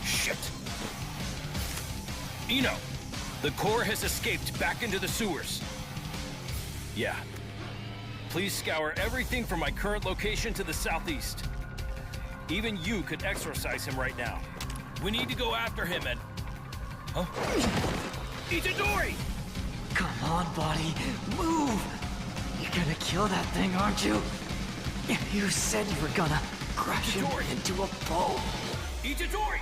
Shit! Ino, the core has escaped back into the sewers. Yeah. Please scour everything from my current location to the southeast. Even you could exorcise him right now. We need to go after him and... Huh? Itadori! Come on, buddy. Move! You're gonna kill that thing, aren't you? You said you were gonna crush him into a pulp. Itadori!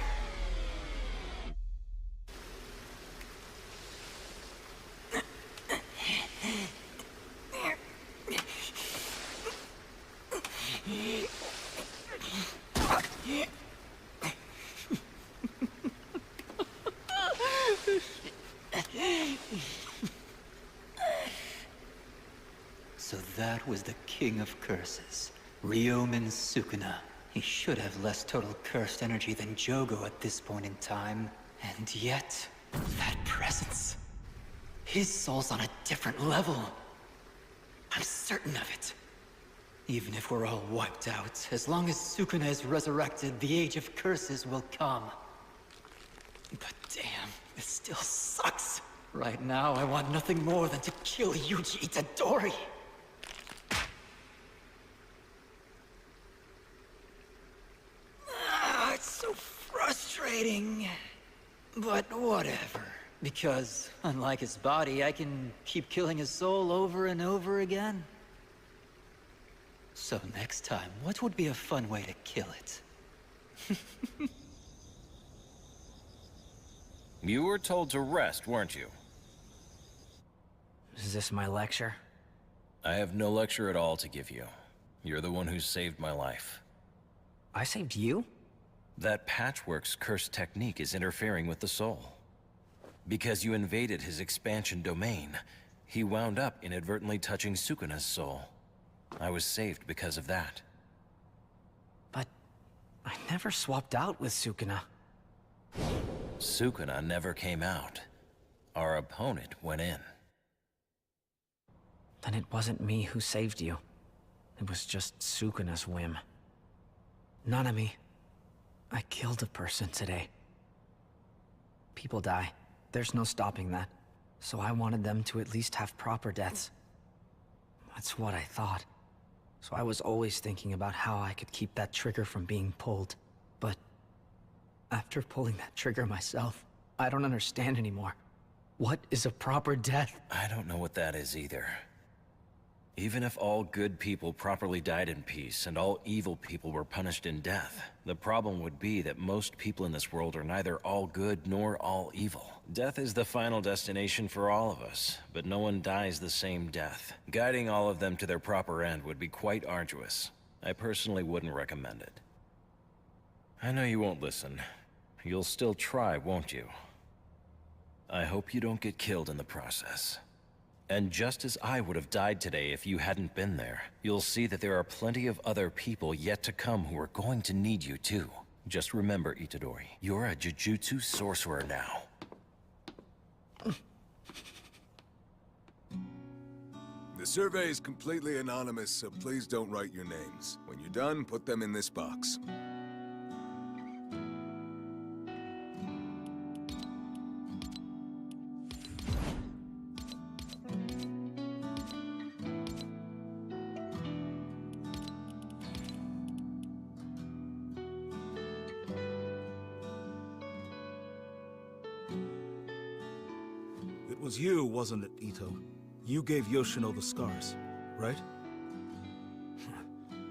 So that was the king of curses, Ryomen Sukuna. He should have less total cursed energy than Jogo at this point in time. And yet, that presence. His soul's on a different level. I'm certain of it. Even if we're all wiped out, as long as Sukuna is resurrected, the Age of Curses will come. But damn, it still sucks. Right now, I want nothing more than to kill Yuji Itadori. It's so frustrating. But whatever. Because, unlike his body, I can keep killing his soul over and over again. So next time, what would be a fun way to kill it? You were told to rest, weren't you? Is this my lecture? I have no lecture at all to give you. You're the one who saved my life. I saved you? That Patchwork's cursed technique is interfering with the soul. Because you invaded his expansion domain, he wound up inadvertently touching Sukuna's soul. I was saved because of that. But I never swapped out with Sukuna. Sukuna never came out. Our opponent went in. Then it wasn't me who saved you. It was just Sukuna's whim. Nanami, I killed a person today. People die. There's no stopping that. So I wanted them to at least have proper deaths. That's what I thought. So I was always thinking about how I could keep that trigger from being pulled. But after pulling that trigger myself, I don't understand anymore. What is a proper death? I don't know what that is either. Even if all good people properly died in peace and all evil people were punished in death, the problem would be that most people in this world are neither all good nor all evil. Death is the final destination for all of us, but no one dies the same death. Guiding all of them to their proper end would be quite arduous. I personally wouldn't recommend it. I know you won't listen. You'll still try, won't you? I hope you don't get killed in the process. And just as I would have died today if you hadn't been there, you'll see that there are plenty of other people yet to come who are going to need you too. Just remember, Itadori, you're a Jujutsu sorcerer now. The survey is completely anonymous, so please don't write your names. When you're done, put them in this box. It was you, wasn't it, Ito? You gave Yoshino the scars, right?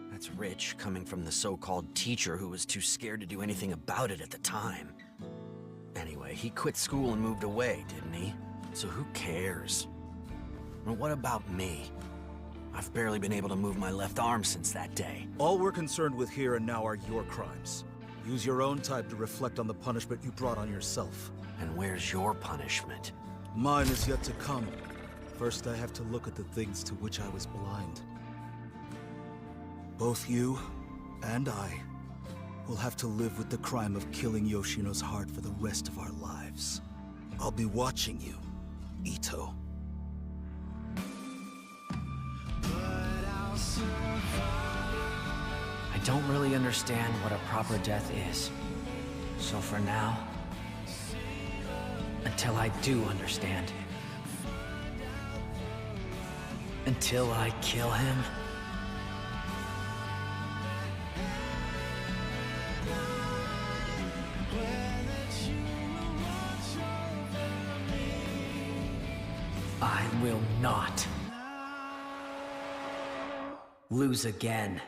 That's rich, coming from the so-called teacher who was too scared to do anything about it at the time. Anyway, he quit school and moved away, didn't he? So who cares? Well, what about me? I've barely been able to move my left arm since that day. All we're concerned with here and now are your crimes. Use your own time to reflect on the punishment you brought on yourself. And where's your punishment? Mine is yet to come. First, I have to look at the things to which I was blind. Both you and I will have to live with the crime of killing Yoshino's heart for the rest of our lives. I'll be watching you, Ito. But I'll survive. don't really understand what a proper death is. So for now, until I do understand, until I kill him, I will not lose again.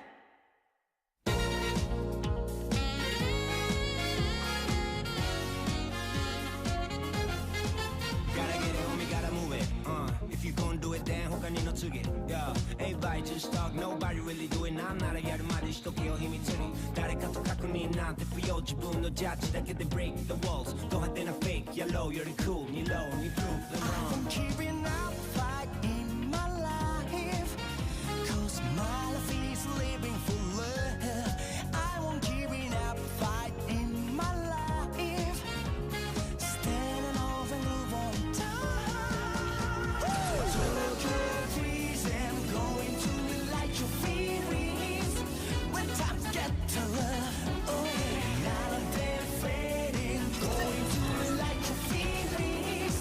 Everybody just talk, nobody really do it. I'm not a yard of my dish, Tokyo, hear me tell you. 誰かと確認なんて不要、自分のジャッジだけで break the walls. どうやってな fake, yellow, you're cool, 2 low, 2 prove the wrong. I'm keeping up fight in my life, cause my life is living for love. I won't giving up fight in my life, standing off and move on time. So I'm going to light your feelings when times get tough. Oh, now I'm dead fading. Going to light your feelings.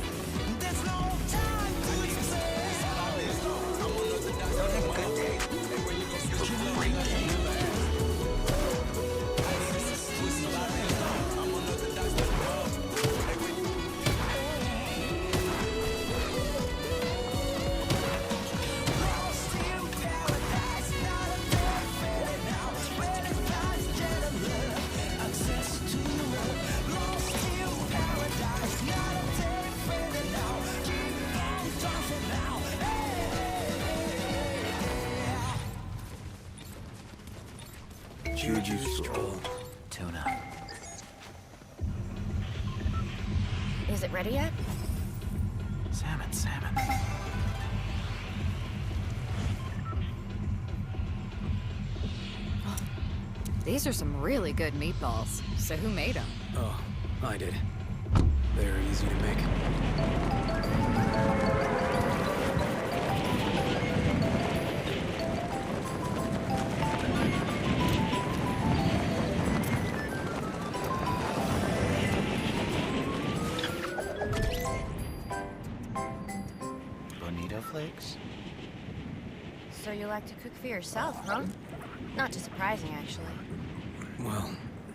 There's no time to express. Lost in paradise, not a dead feeling now. When it's times get a love, access to love. Lost in paradise, not a dead feeling now. Keep on dancing now. Juju stroll. Tuna. Is it ready yet? Salmon, salmon. These are some really good meatballs. So who made them? Oh, I did. They're easy to make. Bonito flakes? So you like to cook for yourself, huh? Not too surprising, actually. Well,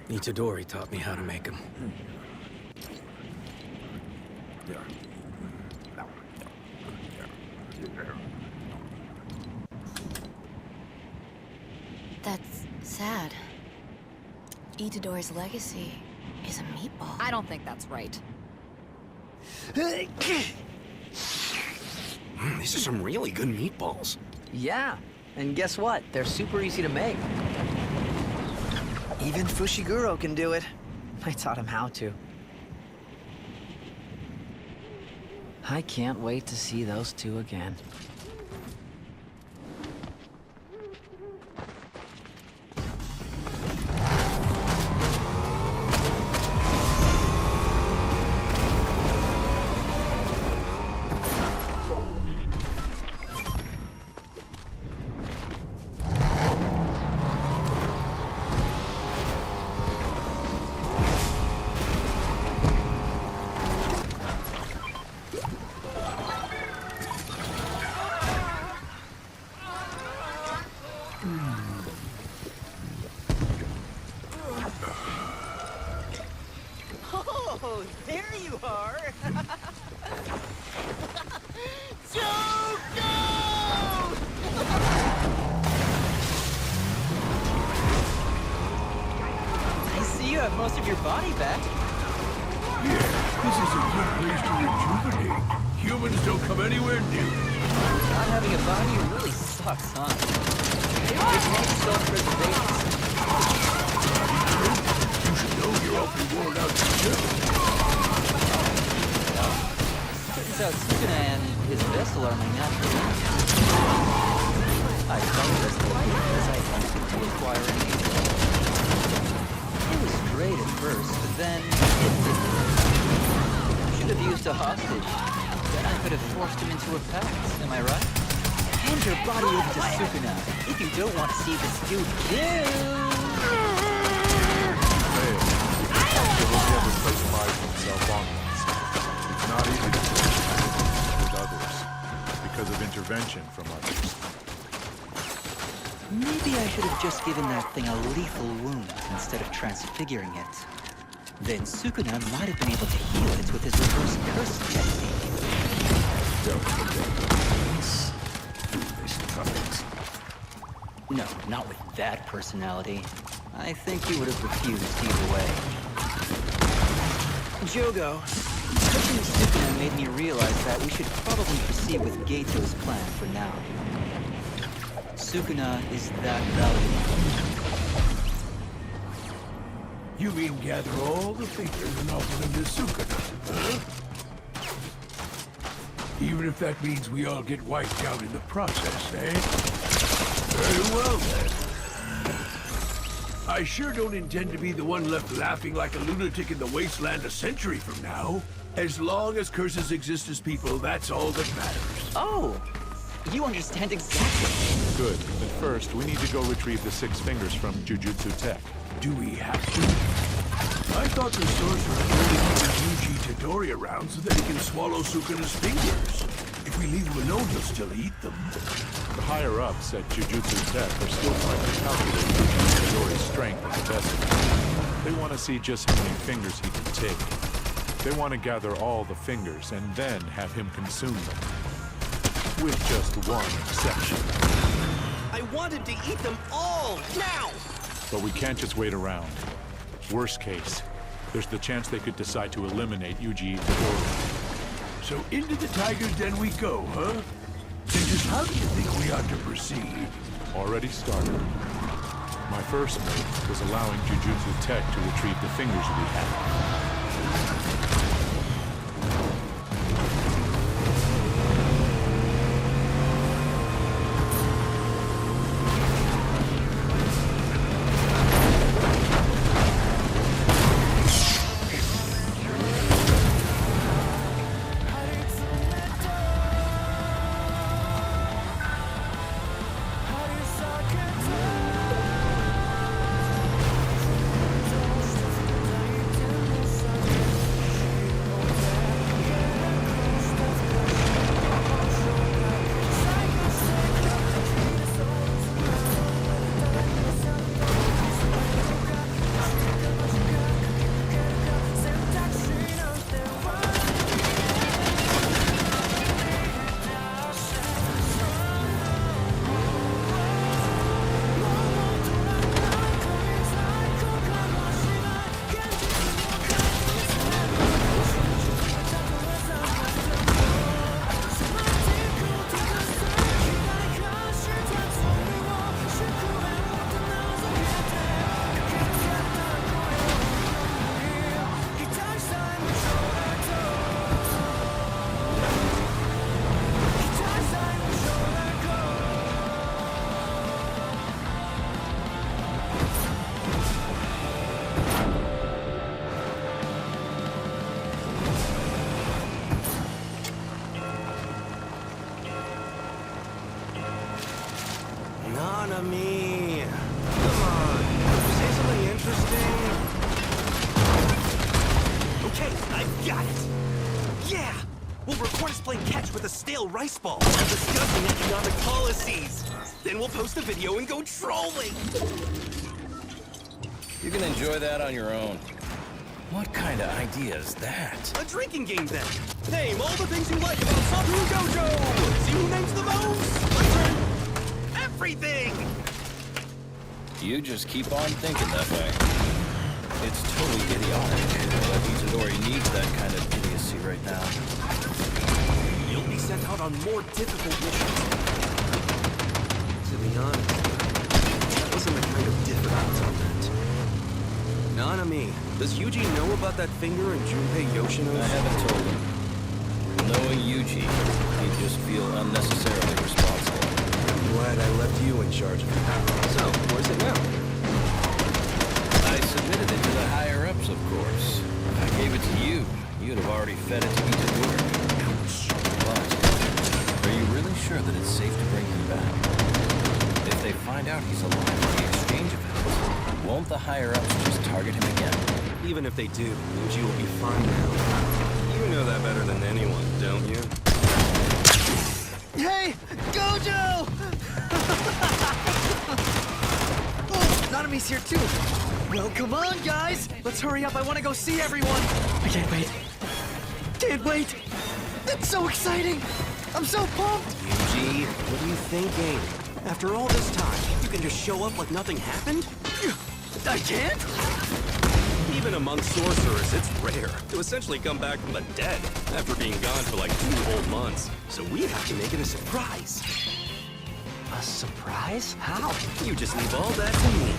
Itadori taught me how to make them. That's sad. Itadori's legacy is a meatball. I don't think that's right. These are some really good meatballs. Yeah, and guess what? They're super easy to make. Even Fushiguro can do it. I taught him how to. I can't wait to see those two again. Oh, there you are! I see you have most of your body back. Yeah, this is a good place to rejuvenate. Humans don't come anywhere near it. Not having a body really sucks, huh? It makes self-preservation. You should know you're awfully worn out yourself. Turns out Sukuna and his vessel are my natural enemies. I found this because I wanted to acquire an angel. It was great at first, but then it didn't. Should have used a hostage. Then I could have forced him into a pact, am I right? Hand your body over to Sukuna if you don't want to see this dude killed. Never place pride himself on this. It's not easy to with others because of intervention from others. Maybe I should have just given that thing a lethal wound instead of transfiguring it. Then Sukuna might have been able to heal it with his reverse curse technique. Don't forget these foolish puppets. No, not with that personality. I think he would have refused either way. Jogo, touching Sukuna made me realize that we should probably proceed with Gato's plan for now. Sukuna is that valuable. You mean gather all the fingers and offer them to Sukuna, huh? Even if that means we all get wiped out in the process, eh? Very well, then. I sure don't intend to be the one left laughing like a lunatic in the wasteland a century from now. As long as curses exist as people, that's all that matters. Oh, you understand exactly. Good, but first, we need to go retrieve the 6 fingers from Jujutsu Tech. Do we have to? I thought the sorcerer only keeps Yuji Todori around so that he can swallow Sukuna's fingers. If we leave him alone, he'll still eat them. The higher-ups at Jujutsu Tech are still trying to calculate Yuji Todori's strength as a vessel. They want to see just how many fingers he can take. They want to gather all the fingers and then have him consume them. With just one exception. I wanted to eat them all, now! But we can't just wait around. Worst case, there's the chance they could decide to eliminate Yuji Itadori. So into the tiger's den we go, huh? And just how do you think we ought to proceed? Already started. My first move was allowing Jujutsu Tech to retrieve the fingers we have. Nanami! Come on, say something interesting. Okay, I've got it! Yeah! We'll record us playing catch with a stale rice ball while discussing economic policies. Then we'll post a video and go trolling! You can enjoy that on your own. What kind of idea is that? A drinking game then! Name all the things you like about Sabu Dojo! See who names the most! My turn! Everything! You just keep on thinking that way. It's totally idiotic, but Itadori needs that kind of idiocy right now. You'll be sent out on more difficult missions. To be honest, that wasn't the kind of difficult I meant. Nanami, does Yuji know about that finger in Junpei Yoshino's? I haven't told him. Knowing Yuji, he'd just feel unnecessarily responsible. I'm glad I left you in charge of it. So, where's it now? I submitted it to the higher-ups, of course. If I gave it to you, you'd have already fed it to Itadori. Ouch. But, are you really sure that it's safe to bring him out he's alive at the exchange event, won't the higher-ups just target him again? Even if they do, Yuji will be fine now. You know that better than anyone, don't you? Hey! Gojo! Oh, Nanami's here too. Well, come on, guys! Let's hurry up, I want to go see everyone! I can't wait. Can't wait! It's so exciting! I'm so pumped! Yuji, what are you thinking? After all this time, you can just show up like nothing happened? I can't? Even among sorcerers, it's rare to essentially come back from the dead after being gone for like 2 whole months. So we have to make it a surprise. A surprise? How? You just leave all that to me.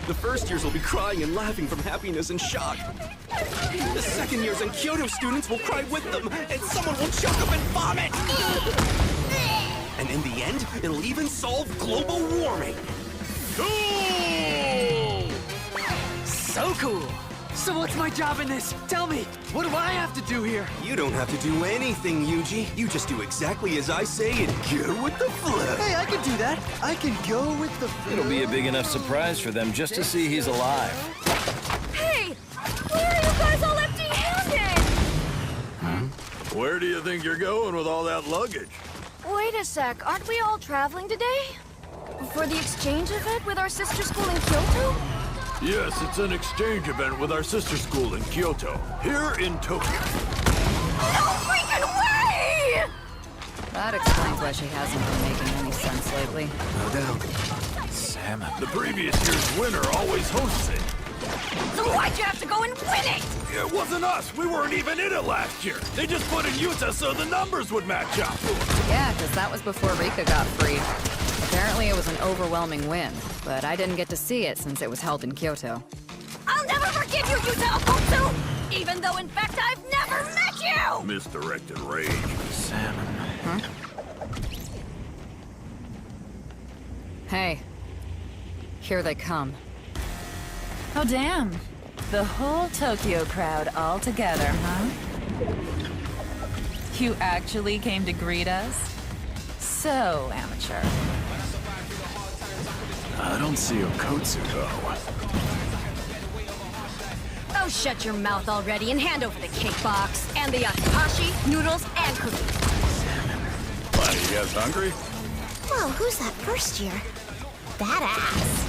The first years will be crying and laughing from happiness and shock. The second years and Kyoto students will cry with them, and someone will choke up and vomit! And in the end, it'll even solve global warming. Cool! So cool! So what's my job in this? Tell me, what do I have to do here? You don't have to do anything, Yuji. You just do exactly as I say and go with the flow. Hey, I can do that. I can go with the flow. It'll be a big enough surprise for them just to see he's alive. Hey! Where are you guys all empty-handed? Where do you think you're going with all that luggage? Wait a sec, aren't we all traveling today? For the exchange event with our sister school in Kyoto? Yes, it's an exchange event with our sister school in Kyoto, here in Tokyo. No freaking way! That explains why she hasn't been making any sense lately. No doubt. Salmon. The previous year's winner always hosts it. So why'd you have to go and win it? It wasn't us. We weren't even in it last year. They just put in Utah so the numbers would match up. Yeah, because that was before Rika got freed. Apparently it was an overwhelming win, but I didn't get to see it since it was held in Kyoto. I'll never forgive you, Yuta Okotsu! Even though, in fact, I've never met you! Misdirected rage. Salmon. Huh? Hey. Here they come. Oh, damn. The whole Tokyo crowd all together, huh? You actually came to greet us? So amateur. I don't see Okotsu, though. Oh, shut your mouth already and hand over the cake box, and the yatsuhashi, noodles, and cookies. Why, you guys hungry? Whoa, who's that first year? Badass.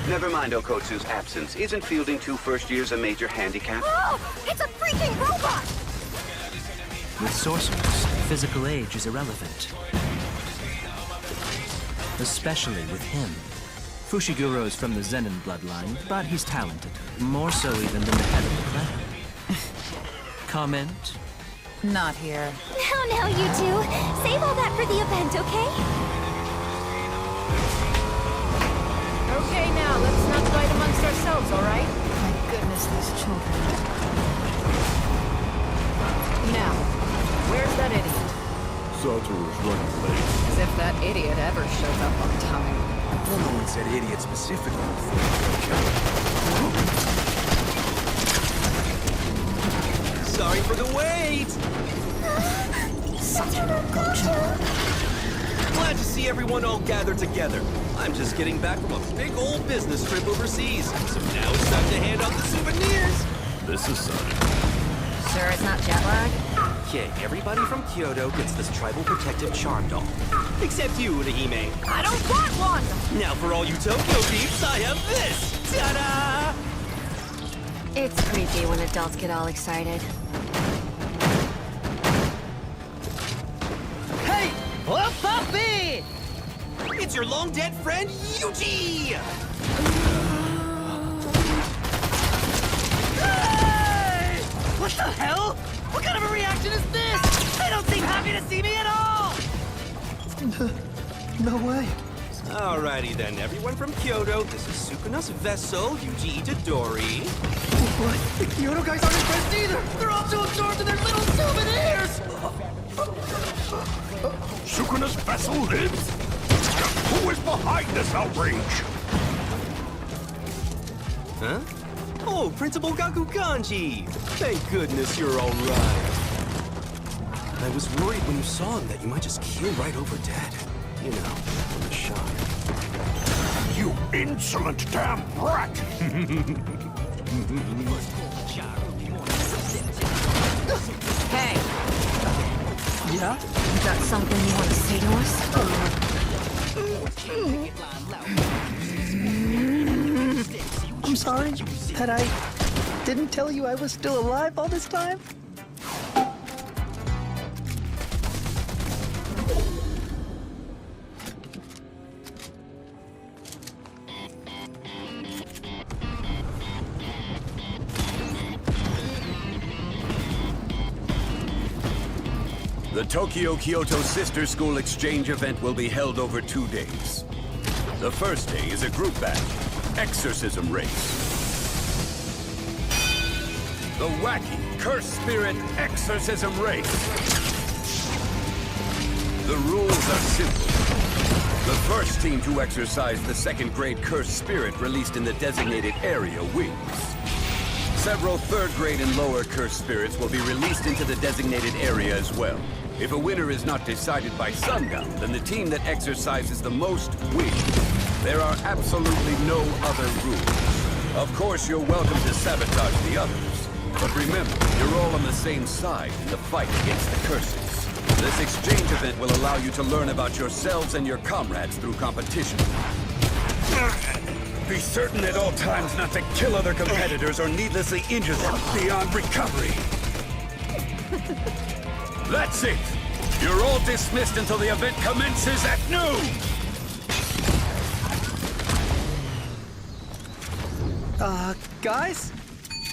Never mind Okotsu's absence. Isn't fielding 2 first years a major handicap? Oh, it's a freaking robot! With sorcerers, physical age is irrelevant. Especially with him. Fushiguro is from the Zenin bloodline, but he's talented. More so even than the head of the clan. Comment? Not here. No, you two. Save all that for the event, okay? Okay, now, let's not fight amongst ourselves, all right? My goodness, these children. Now, where's that idiot? Satoru's running late. As if that idiot ever shows up on time. Well, no one said idiot specifically Sorry for the wait! Glad to see everyone all gathered together. I'm just getting back from a big old business trip overseas, so now it's time to hand out the souvenirs. This is Sunny. Sure it's not jet lag? Okay, everybody from Kyoto gets this tribal protective charm doll. Except you, Urahime. I don't want one! Now for all you Tokyo peeps, I have this! Ta-da! It's creepy when adults get all excited. Hey! Oh, puppy! It's your long-dead friend, Yuji! Hey! What the hell? What kind of a reaction is this? They don't seem happy to see me at all! No way. Alrighty then, everyone from Kyoto, this is Sukuna's vessel, Yuji Itadori. What? The Kyoto guys aren't impressed either! They're all so absorbed in their little souvenirs! Sukuna's vessel lives? Who is behind this outrage? Huh? Oh, Principal Gaku Kanji! Thank goodness you're alright. I was worried when you saw him that you might just keel right over dead. You know, from the shock. You insolent damn brat! Hey! Yeah? You got something you want to say to us? I'm sorry that I didn't tell you I was still alive all this time. The Tokyo-Kyoto Sister School Exchange event will be held over 2 days. The first day is a group battle, exorcism race. The wacky Curse Spirit Exorcism Race. The rules are simple. The first team to exorcise the second-grade Cursed Spirit released in the designated area wins. Several third-grade and lower Cursed Spirits will be released into the designated area as well. If a winner is not decided by sundown, then the team that exercises the most wins. There are absolutely no other rules. Of course, you're welcome to sabotage the others. But remember, you're all on the same side in the fight against the curses. This exchange event will allow you to learn about yourselves and your comrades through competition. Be certain at all times not to kill other competitors or needlessly injure them beyond recovery. That's it! You're all dismissed until the event commences at noon! Guys?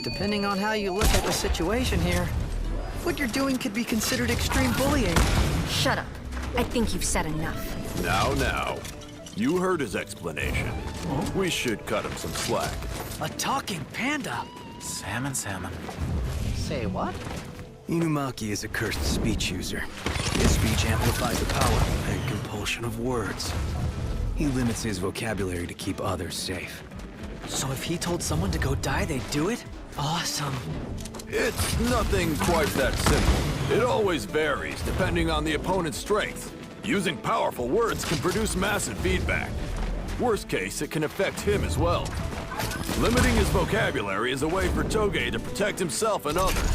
Depending on how you look at the situation here, what you're doing could be considered extreme bullying. Shut up. I think you've said enough. Now. You heard his explanation. We should cut him some slack. A talking panda? Salmon. Say what? Inumaki is a cursed speech user. His speech amplifies the power and compulsion of words. He limits his vocabulary to keep others safe. So if he told someone to go die, they'd do it? Awesome. It's nothing quite that simple. It always varies depending on the opponent's strength. Using powerful words can produce massive feedback. Worst case, it can affect him as well. Limiting his vocabulary is a way for Toge to protect himself and others.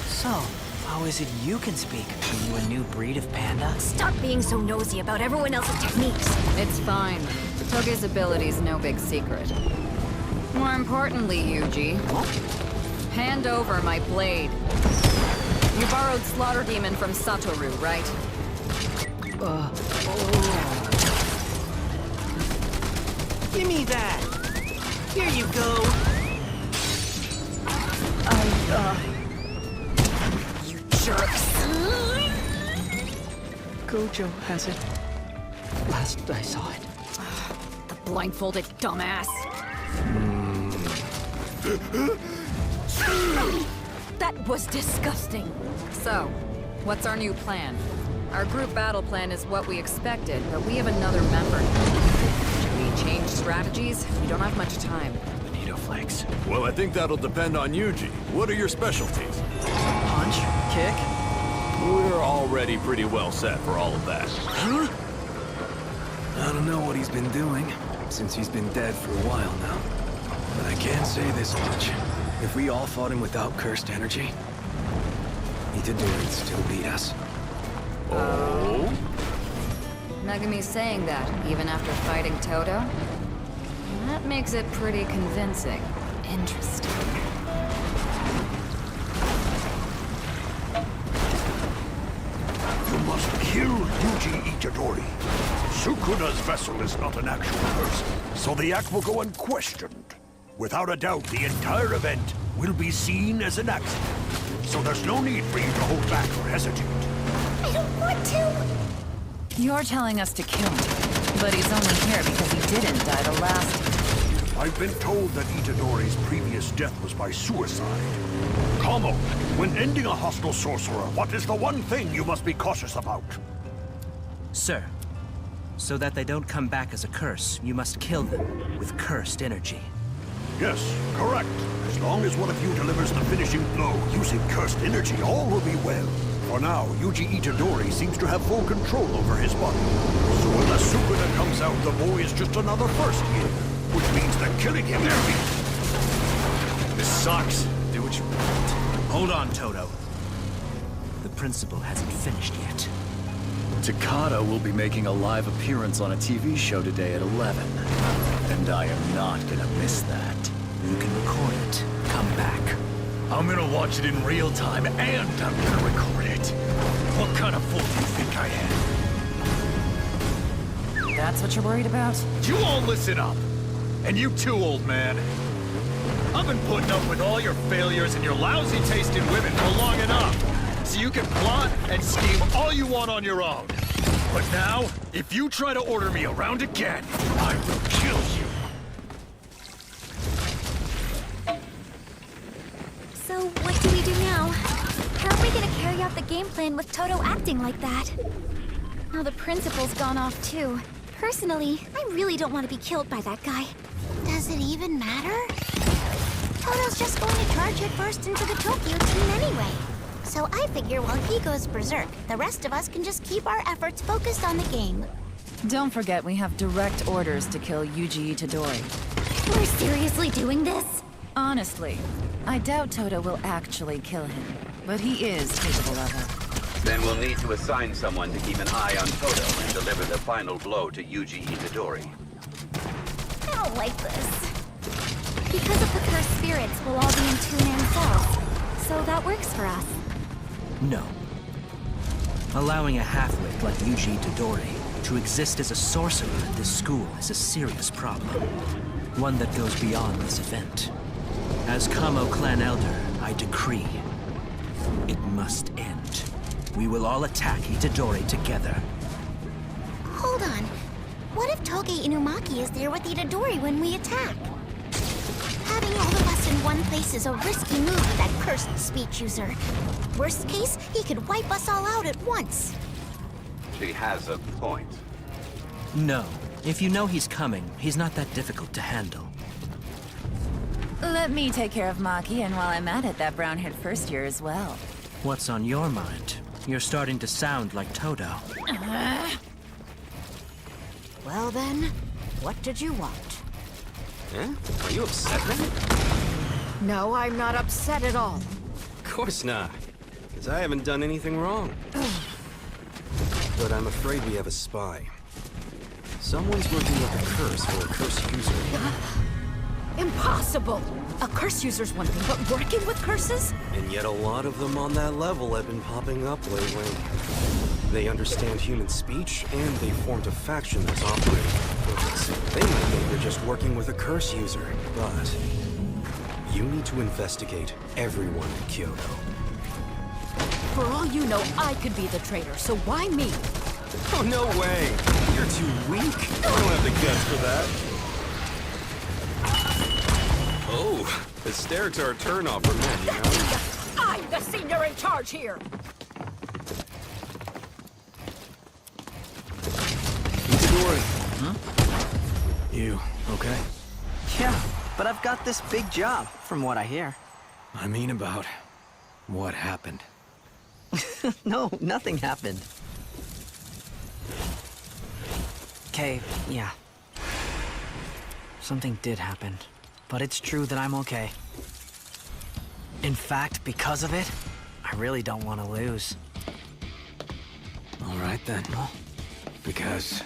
So, how is it you can speak? Are you a new breed of panda? Stop being so nosy about everyone else's techniques. It's fine. Toge's ability's no big secret. More importantly, Yuji, hand over my blade. You borrowed Slaughter Demon from Satoru, right? Give me that! Here you go! You jerks! Gojo has it. Last I saw it. The blindfolded dumbass. That was disgusting. So, what's our new plan? Our group battle plan is what we expected, but we have another member. Should we change strategies? We don't have much time. Bonito flakes. Well, I think that'll depend on Yuji. What are your specialties? Punch? Kick? We're already pretty well set for all of that. Huh? I don't know what he's been doing, since he's been dead for a while now. But I can say this much. If we all fought him without cursed energy, Itadori'd still beat us. Oh? Megami's saying that, even after fighting Toto? That makes it pretty convincing. Interesting. You must kill Yuji Itadori. Sukuna's vessel is not an actual person, so the act will go unquestioned. Without a doubt, the entire event will be seen as an accident. So there's no need for you to hold back or hesitate. I don't want to! You're telling us to kill him, but he's only here because he didn't die the last time. I've been told that Itadori's previous death was by suicide. Kamo, when ending a hostile sorcerer, what is the one thing you must be cautious about? Sir, so that they don't come back as a curse, you must kill them with cursed energy. Yes, correct. As long as one of you delivers the finishing blow using cursed energy, all will be well. For now, Yuji Itadori seems to have full control over his body. So unless Sukuna comes out, the boy is just another first year, which means that killing him will be... This sucks. Do what you want. Hold on, Toto. The principal hasn't finished yet. Takada will be making a live appearance on a TV show today at 11. And I am not gonna miss that. You can record it. Come back. I'm gonna watch it in real time, and I'm gonna record it. What kind of fool do you think I am? That's what you're worried about? You all listen up! And you too, old man. I've been putting up with all your failures and your lousy taste in women for long enough. So you can plot and scheme all you want on your own. But now, if you try to order me around again, I will kill you. So, what do we do now? How are we gonna carry out the game plan with Toto acting like that? Now the principal's gone off too. Personally, I really don't want to be killed by that guy. Does it even matter? Toto's just going to charge headfirst into the Tokyo team anyway. So I figure while he goes berserk, the rest of us can just keep our efforts focused on the game. Don't forget we have direct orders to kill Yuji Itadori. We're seriously doing this? Honestly, I doubt Toto will actually kill him, but he is capable of it. Then we'll need to assign someone to keep an eye on Toto and deliver the final blow to Yuji Itadori. I don't like this. Because of the cursed spirits, we'll all be in two-man cells. So that works for us. No. Allowing a half-wit like Yuji Itadori to exist as a sorcerer at this school is a serious problem. One that goes beyond this event. As Kamo clan elder, I decree, it must end. We will all attack Itadori together. Hold on. What if Toge Inumaki is there with Itadori when we attack? Having all of us in one place is a risky move with that cursed speech user. Worst case, he could wipe us all out at once. She has a point. No. If you know he's coming, he's not that difficult to handle. Let me take care of Maki, and while I'm at it, that brown-haired first year as well. What's on your mind? You're starting to sound like Toto. Well then, what did you want? Eh? Are you upset then? No, I'm not upset at all. Of course not. Because I haven't done anything wrong. But I'm afraid we have a spy. Someone's working with a curse for a curse user. Impossible! A curse user's one thing, but working with curses? And yet a lot of them on that level have been popping up lately. They understand human speech, and they formed a faction that's operating for purpose. They might think they're just working with a curse user, but... you need to investigate everyone in Kyoto. For all you know, I could be the traitor, so why me? Oh, no way! You're too weak! I don't have the guts for that. Oh, hysterics are a turnoff for men, you know? I'm the senior in charge here! Itadori. Huh? You, okay? Yeah, but I've got this big job, from what I hear. I mean about what happened. No, nothing happened. Okay, yeah. Something did happen. But it's true that I'm okay. In fact, because of it, I really don't want to lose. All right then. Because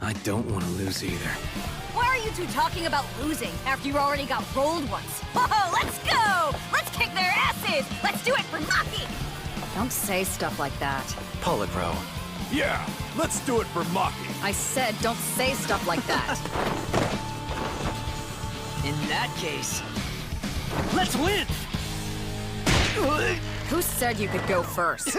I don't want to lose either. Why are you two talking about losing after you already got rolled once? Whoa, let's go! Let's kick their asses! Let's do it for Maki! Don't say stuff like that. Polygro. Yeah, let's do it for Maki. I said don't say stuff like that. In that case, let's win! Who said you could go first?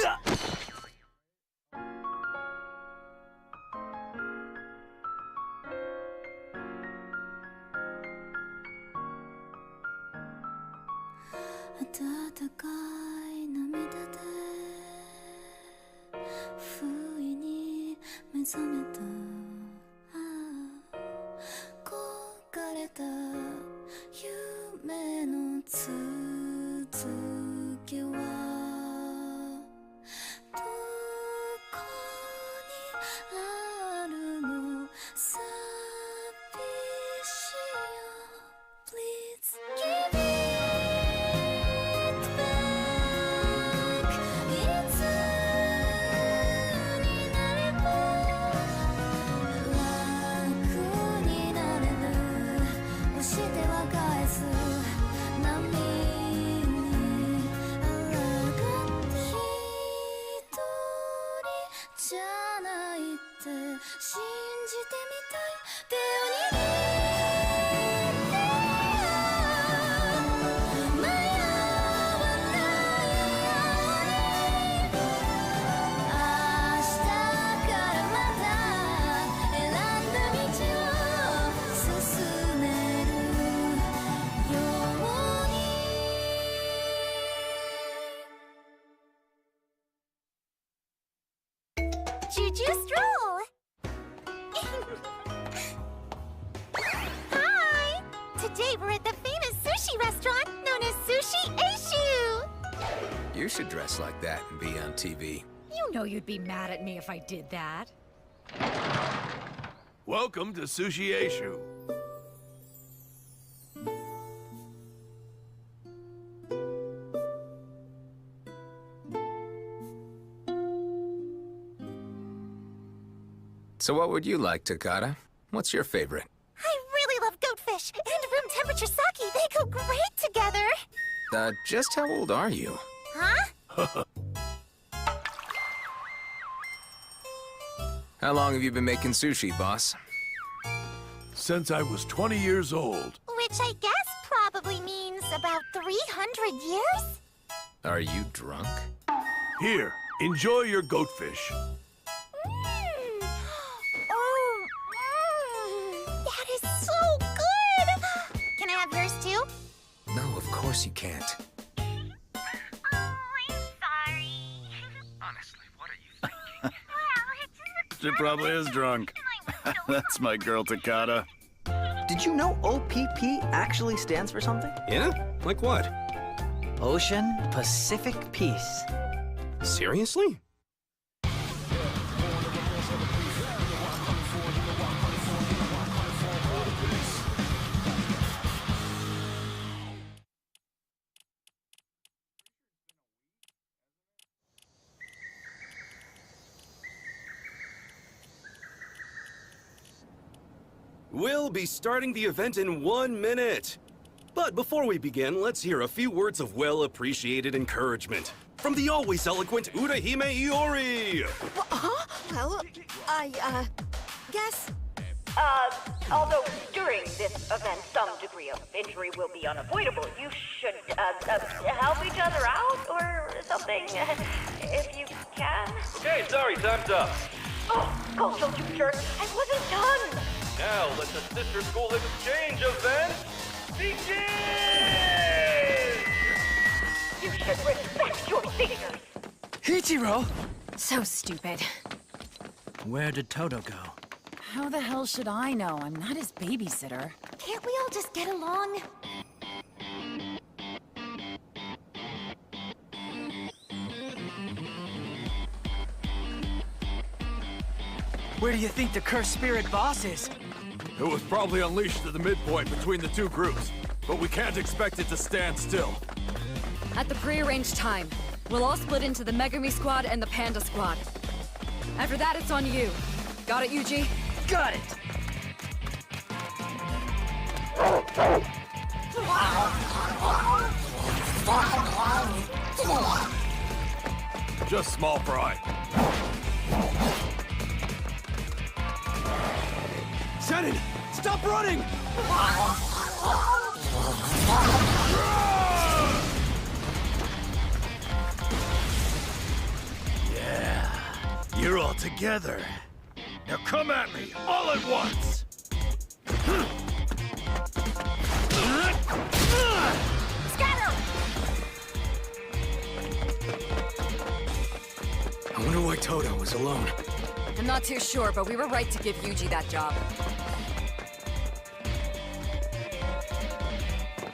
today we're at the famous sushi restaurant known as Sushi Aishu! You should dress like that and be on TV. You know you'd be mad at me if I did that. Welcome to Sushi Aishu. So what would you like, Takata? What's your favorite? I really love goatfish and room temperature sake. They go great together. Just how old are you? Huh? How long have you been making sushi, boss? Since I was 20 years old. Which I guess probably means about 300 years? Are you drunk? Here, enjoy your goatfish. That is so good! Can I have yours too? No, of course you can't. She probably is drunk. That's my girl, Takata. Did you know OPP actually stands for something? Yeah? Like what? Ocean Pacific Peace. Seriously? We'll be starting the event in 1 minute. But before we begin, let's hear a few words of well-appreciated encouragement from the always eloquent Urahime Iori. Well, I guess... Although during this event some degree of injury will be unavoidable, you should, help each other out or something, if you can. Okay, sorry, time's up. Oh, go, you jerk. I wasn't done. Now let the Sister School Exchange event begin! You should respect your seniors. Ichiro! So stupid. Where did Toto go? How the hell should I know? I'm not his babysitter. Can't we all just get along? Where do you think the cursed spirit boss is? It was probably unleashed at the midpoint between the two groups, but we can't expect it to stand still. At the prearranged time, we'll all split into the Megami Squad and the Panda Squad. After that, it's on you. Got it, Yuji? Got it! Just small fry. Shannon, stop running! Yeah, you're all together. Now come at me, all at once! Scatter! I wonder why Toto was alone. I'm not too sure, but we were right to give Yuji that job.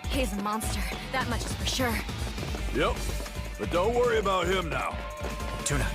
He's a monster. That much is for sure. Yep, but don't worry about him now. Tuna.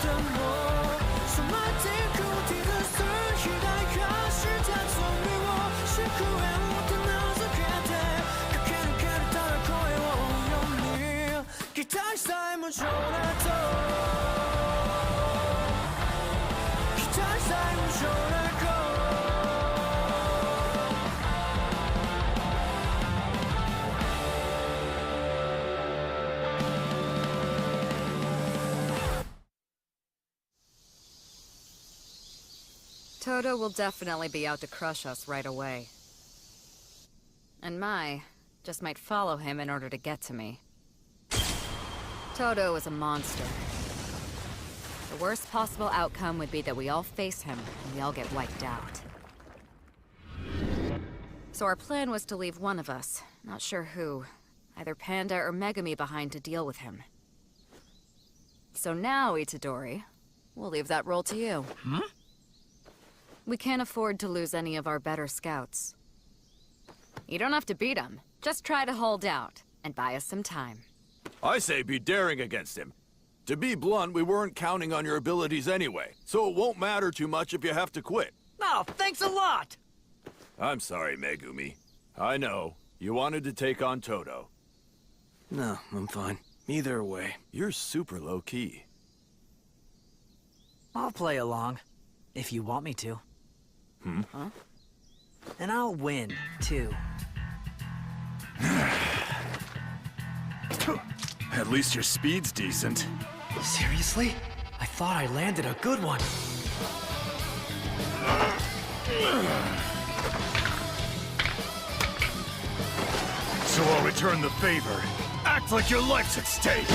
的梦，充满天空地的色，期待开始它从你我，是酷爱我的脑子変えて駆け抜けるただ声を呼んに期待さえも情熱期待さえも情熱Toto will definitely be out to crush us right away. And Mai just might follow him in order to get to me. Toto is a monster. The worst possible outcome would be that we all face him and we all get wiped out. So our plan was to leave one of us, not sure who, either Panda or Megami behind to deal with him. So now, Itadori, we'll leave that role to you. We can't afford to lose any of our better scouts. You don't have to beat him. Just try to hold out, and buy us some time. I say be daring against him. To be blunt, we weren't counting on your abilities anyway, so it won't matter too much if you have to quit. Oh, thanks a lot! I'm sorry, Megumi. I know. You wanted to take on Toto. No, I'm fine. Either way. You're super low-key. I'll play along, if you want me to. Huh? And I'll win, too. At least your speed's decent. Seriously? I thought I landed a good one. So I'll return the favor. Act like your life's at stake!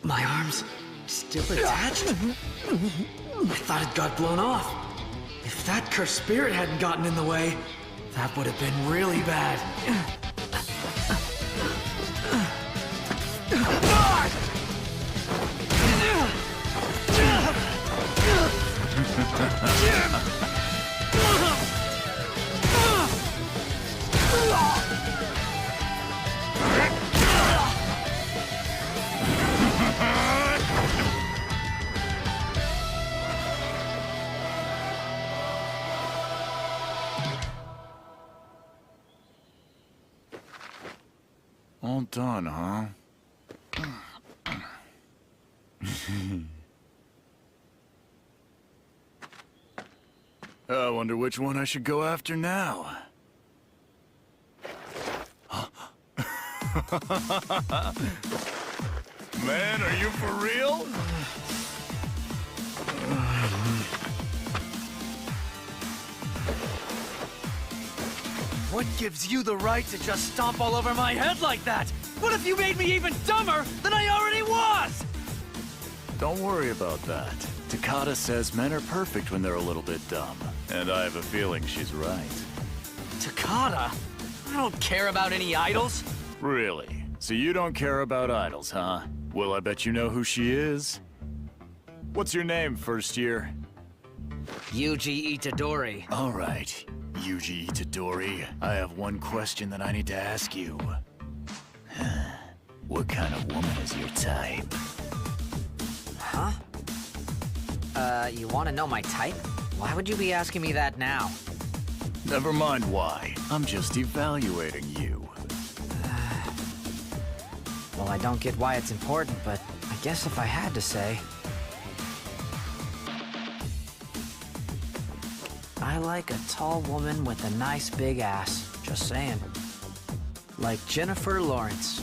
My arms still attached? I thought it got blown off. If that cursed spirit hadn't gotten in the way, that would have been really bad. All done, huh? I wonder which one I should go after now. Man, are you for real? What gives you the right to just stomp all over my head like that? What if you made me even dumber than I already was? Don't worry about that. Takata says men are perfect when they're a little bit dumb. And I have a feeling she's right. Takata? I don't care about any idols. Really? So you don't care about idols, huh? Well, I bet you know who she is. What's your name, first year? Yuji Itadori. All right. Yuji Itadori, I have one question that I need to ask you. What kind of woman is your type? Huh? You want to know my type? Why would you be asking me that now? Never mind why. I'm just evaluating you. Well, I don't get why it's important, but I guess if I had to say... I like a tall woman with a nice big ass. Just saying. Like Jennifer Lawrence.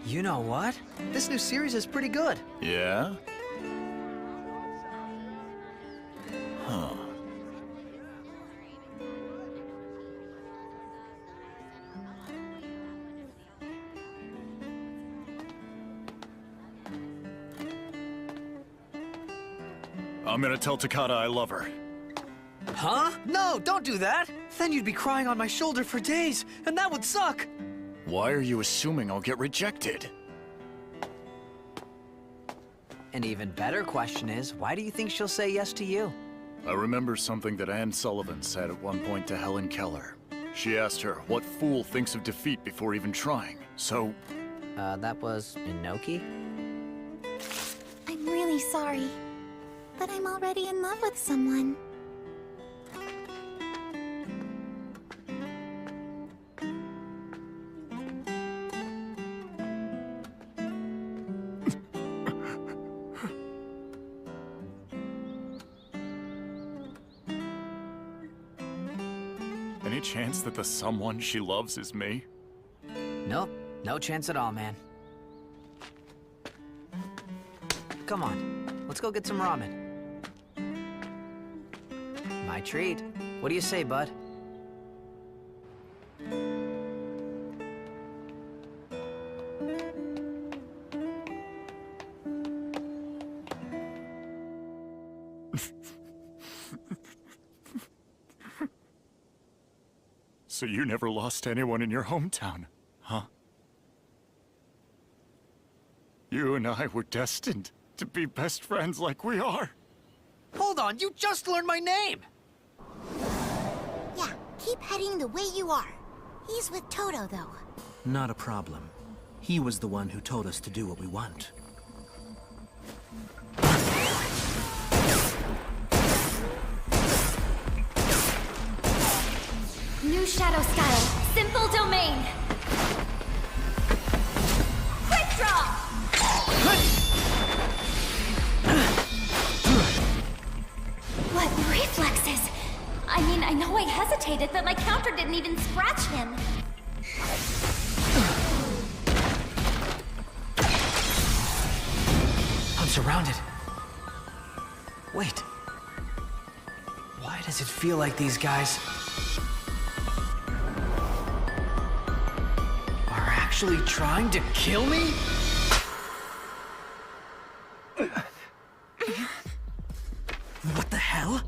You know what? This new series is pretty good. Yeah? Huh. I'm gonna tell Takata I love her. Huh? No, don't do that! Then you'd be crying on my shoulder for days, and that would suck! Why are you assuming I'll get rejected? An even better question is, why do you think she'll say yes to you? I remember something that Anne Sullivan said at one point to Helen Keller. She asked her, what fool thinks of defeat before even trying? So... that was Inoki? I'm really sorry, but I'm already in love with someone. Any chance that the someone she loves is me? Nope, no chance at all, man. Come on, let's go get some ramen. My treat. What do you say, bud? So you never lost anyone in your hometown, huh? You and I were destined to be best friends like we are. Hold on, you just learned my name! Yeah, keep heading the way you are. He's with Toto, though. Not a problem. He was the one who told us to do what we want. New shadow style, simple domain. Quick draw! What reflexes? I mean, I know I hesitated, but my counter didn't even scratch him. I'm surrounded. Wait. Why does it feel like these guys are actually trying to kill me? What the hell?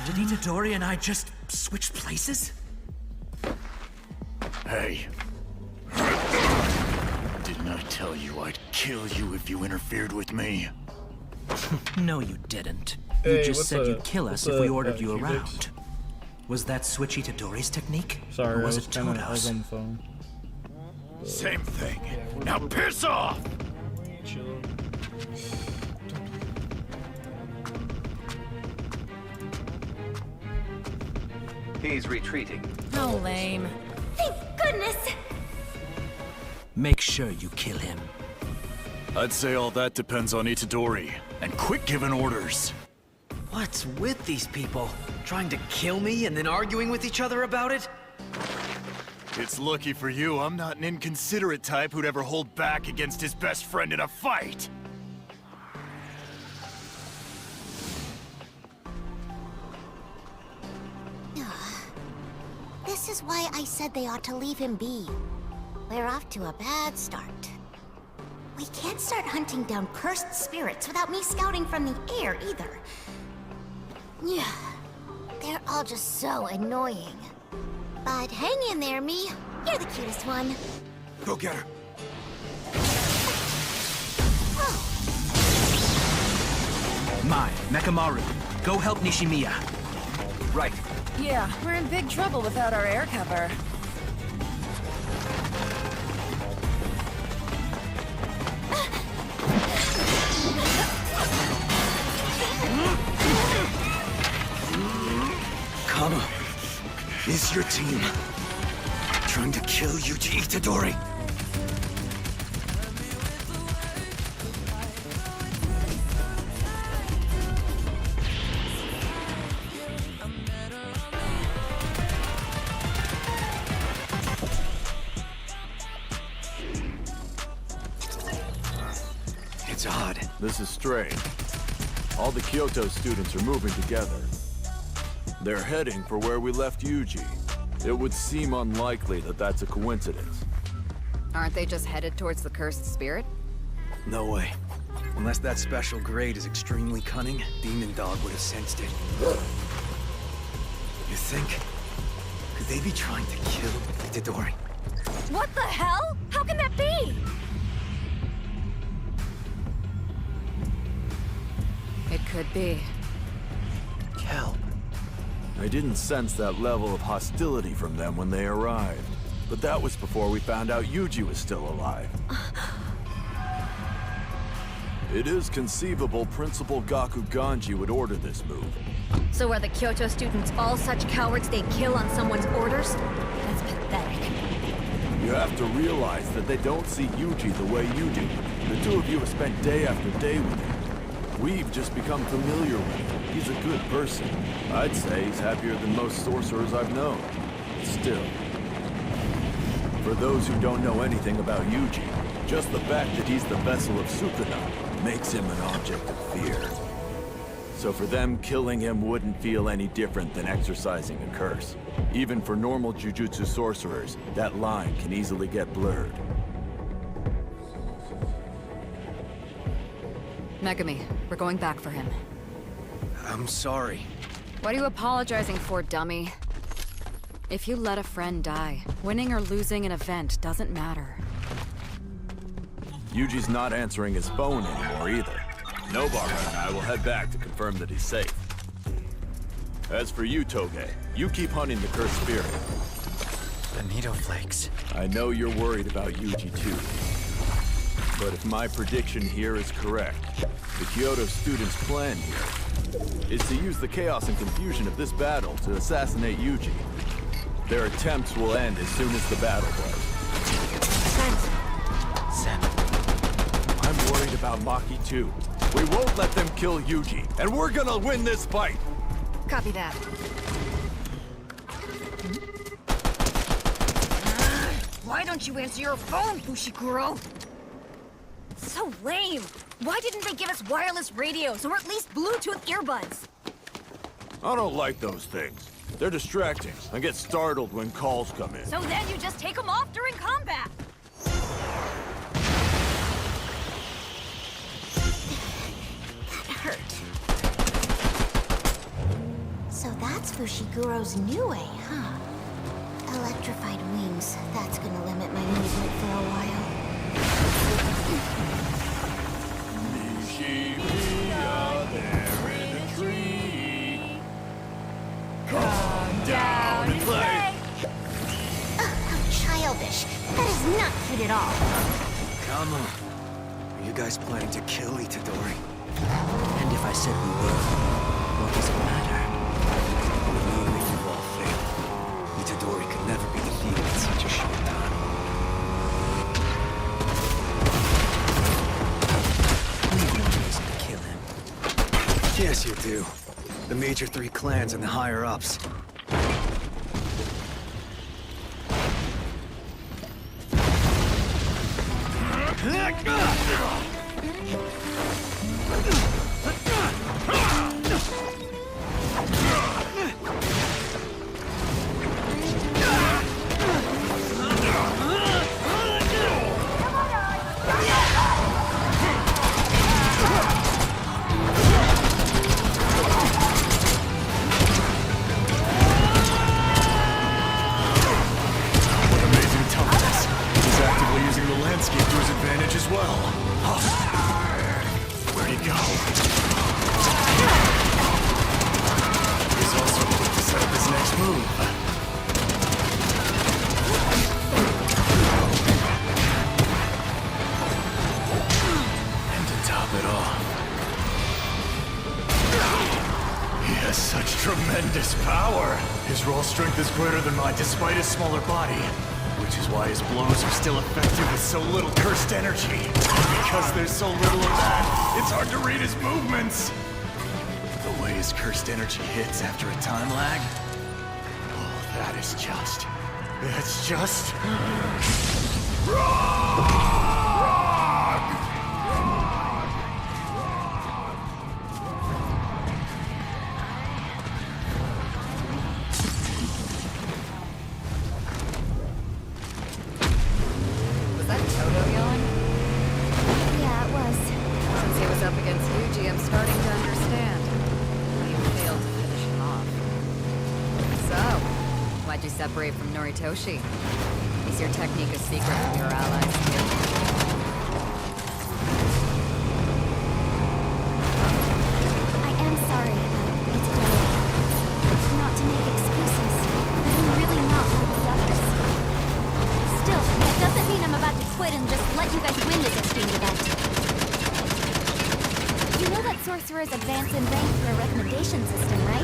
Did Itadori and I just switch places? Hey. Didn't I tell you I'd kill you if you interfered with me? No, you didn't. Hey, You just what's said up? you'd kill us What's if we up, ordered you Cubics? around. Was that switch Itadori's technique? Sorry, or was I it was kinda, I was Toto's? on the phone. Same thing. Now piss off! He's retreating. How lame. Thank goodness! Make sure you kill him. I'd say all that depends on Itadori. And quit giving orders. What's with these people? Trying to kill me and then arguing with each other about it? It's lucky for you, I'm not an inconsiderate type who'd ever hold back against his best friend in a fight. This is why I said they ought to leave him be. We're off to a bad start. We can't start hunting down cursed spirits without me scouting from the air, either. Yeah, they're all just so annoying. But hang in there, me. You're the cutest one. Go get her. Mai, Mekamaru, go help Nishimiya. Right. Yeah, we're in big trouble without our air cover. Kama, is your team trying to kill Yuji Itadori? It's odd. This is strange. All the Kyoto students are moving together. They're heading for where we left Yuji. It would seem unlikely that that's a coincidence. Aren't they just headed towards the cursed spirit? No way. Unless that special grade is extremely cunning, Demon Dog would have sensed it. You think? Could they be trying to kill Itadori? What the hell? How can that be? It could be. Kel. I didn't sense that level of hostility from them when they arrived. But that was before we found out Yuji was still alive. It is conceivable Principal Gaku Ganji would order this move. So are the Kyoto students all such cowards they'd kill on someone's orders? That's pathetic. You have to realize that they don't see Yuji the way you do. The two of you have spent day after day with him. We've just become familiar with him. He's a good person. I'd say he's happier than most sorcerers I've known. Still. For those who don't know anything about Yuji, just the fact that he's the vessel of Sukuna makes him an object of fear. So for them, killing him wouldn't feel any different than exercising a curse. Even for normal Jujutsu sorcerers, that line can easily get blurred. Megami, we're going back for him. I'm sorry. What are you apologizing for, dummy? If you let a friend die, winning or losing an event doesn't matter. Yuji's not answering his phone anymore either. Nobara and I will head back to confirm that he's safe. As for you, Toge, you keep hunting the cursed spirit. Bonito flakes. I know you're worried about Yuji too. But if my prediction here is correct, the Kyoto students' plan here is to use the chaos and confusion of this battle to assassinate Yuji. Their attempts will end as soon as the battle does. Sen. I'm worried about Maki too. We won't let them kill Yuji, and we're gonna win this fight! Copy that. Why don't you answer your phone, Fushiguro? So lame! Why didn't they give us wireless radios, or at least Bluetooth earbuds? I don't like those things. They're distracting. I get startled when calls come in. So then you just take them off during combat! That hurt. So that's Fushiguro's new way, huh? Electrified wings. That's gonna limit my movement for a while. There in a tree. Calm down and play. How childish. That is not cute at all. Come on. Are you guys planning to kill Itadori? And if I said we would, what does it matter? Even if you all failed, Itadori could never be defeated in such a short time. We've no reason to kill him. Yes, you do. The major three clans and the higher-ups. Tremendous power! His raw strength is greater than mine despite his smaller body. Which is why his blows are still effective with so little cursed energy. Because there's so little of that, it's hard to read his movements! The way his cursed energy hits after a time lag? Oh, that is just... It's just... up against Yuji, I'm starting to understand why you failed to finish him off. So, why'd you separate from Noritoshi? Is your technique a secret from your allies too? I am sorry about Itadori. Not to make excuses, but I'm really not like the others. Still, that doesn't mean I'm about to quit and just let you guys win this exchange event. You know that sorcerers advance in rank through a recommendation system, right?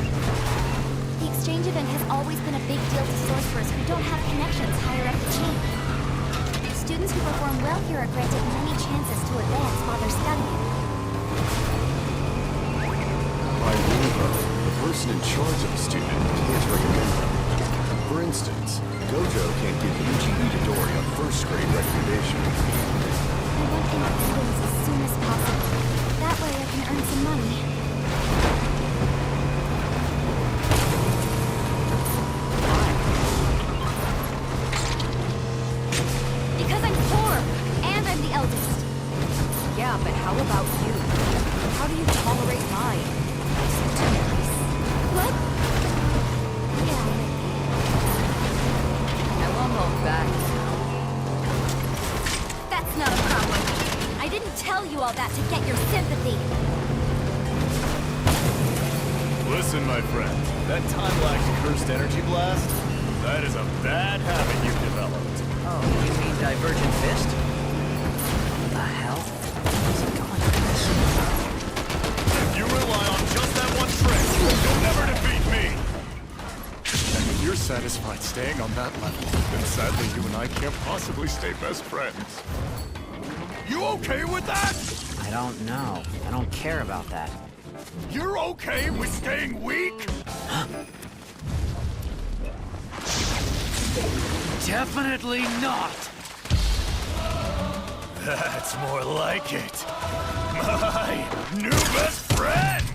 The exchange event has always been a big deal to sorcerers who don't have connections higher up the chain. Students who perform well here are granted many chances to advance while they're studying. By rule book, the person in charge of a student can't recommend them. For instance, Gojo can't give Yuji Itadori a first-grade recommendation. I want independence as soon as possible. That way I can earn some money. Because I'm poor, and I'm the eldest. Yeah, but how about you? How do you tolerate lying? What? Yeah. I won't hold back. That's not a problem. I didn't tell you all that to get your sympathy. Listen, my friend, that time-lapse cursed energy blast, that is a bad habit you've developed. Oh, you mean Divergent Fist? What the hell? Where's it going with this? If you rely on just that one trick, you'll never defeat me! And if you're satisfied staying on that level, then sadly you and I can't possibly stay best friends. You okay with that? I don't know. I don't care about that. You're okay with staying weak? Definitely not! That's more like it. My new best friend!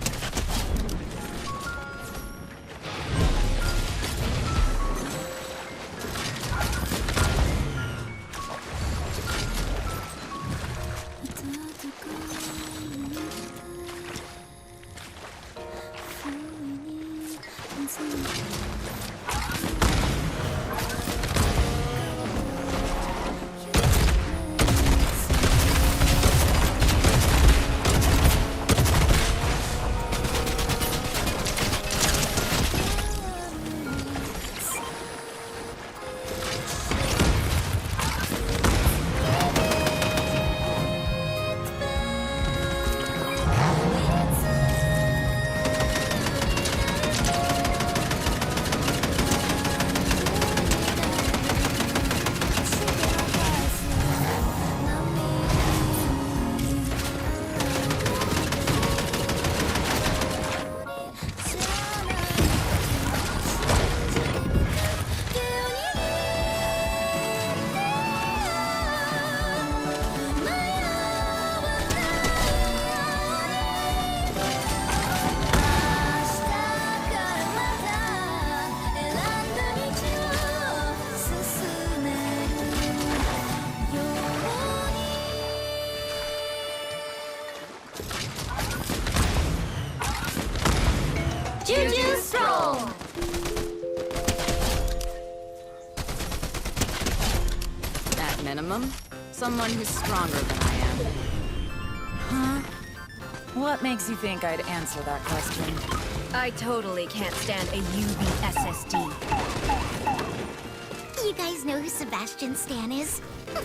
Juju Stroll! At minimum, someone who's stronger than I am. Huh? What makes you think I'd answer that question? I totally can't stand a UVSSD. You guys know who Sebastian Stan is?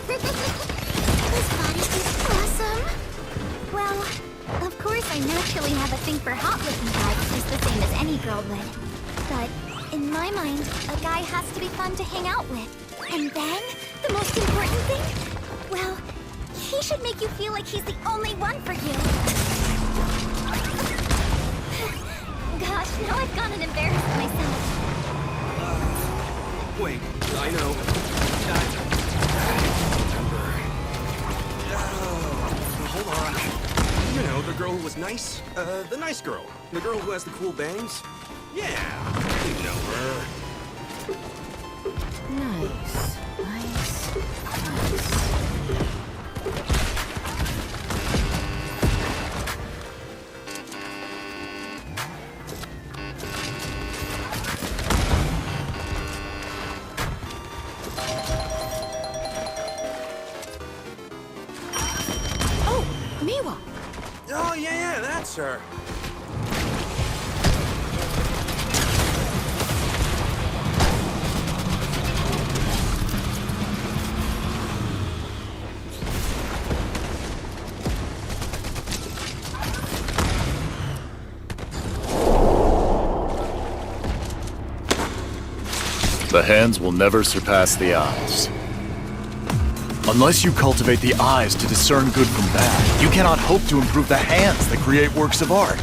His body is awesome! Well, of course I naturally have a thing for hot-looking guys just the same as any girl would. But in my mind, a guy has to be fun to hang out with. And then, the most important thing? Well, he should make you feel like he's the only one for you. Gosh, now I've gone and embarrassed myself. Wait, I know. Hold on. You know, the girl who was nice? The nice girl. The girl who has the cool bangs? Yeah, you know her. Nice. Oh, yeah, that's her. The hands will never surpass the eyes. Unless you cultivate the eyes to discern good from bad, you cannot hope to improve the hands that create works of art.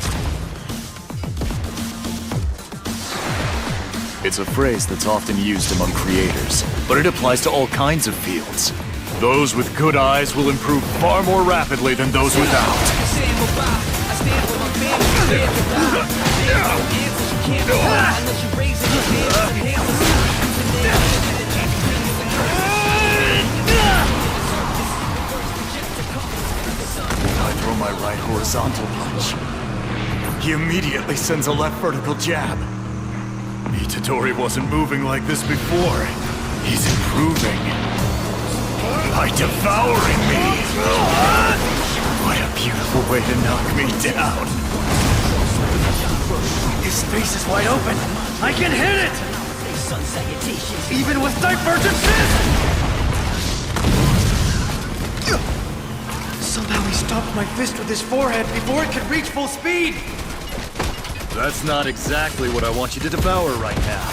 It's a phrase that's often used among creators, but it applies to all kinds of fields. Those with good eyes will improve far more rapidly than those without. I throw my right horizontal punch. He immediately sends a left vertical jab. Itadori wasn't moving like this before. He's improving. By devouring me. What a beautiful way to knock me down. His face is wide open. I can hit it! Even with divergent fist! Somehow he stopped my fist with his forehead before it could reach full speed! That's not exactly what I want you to devour right now.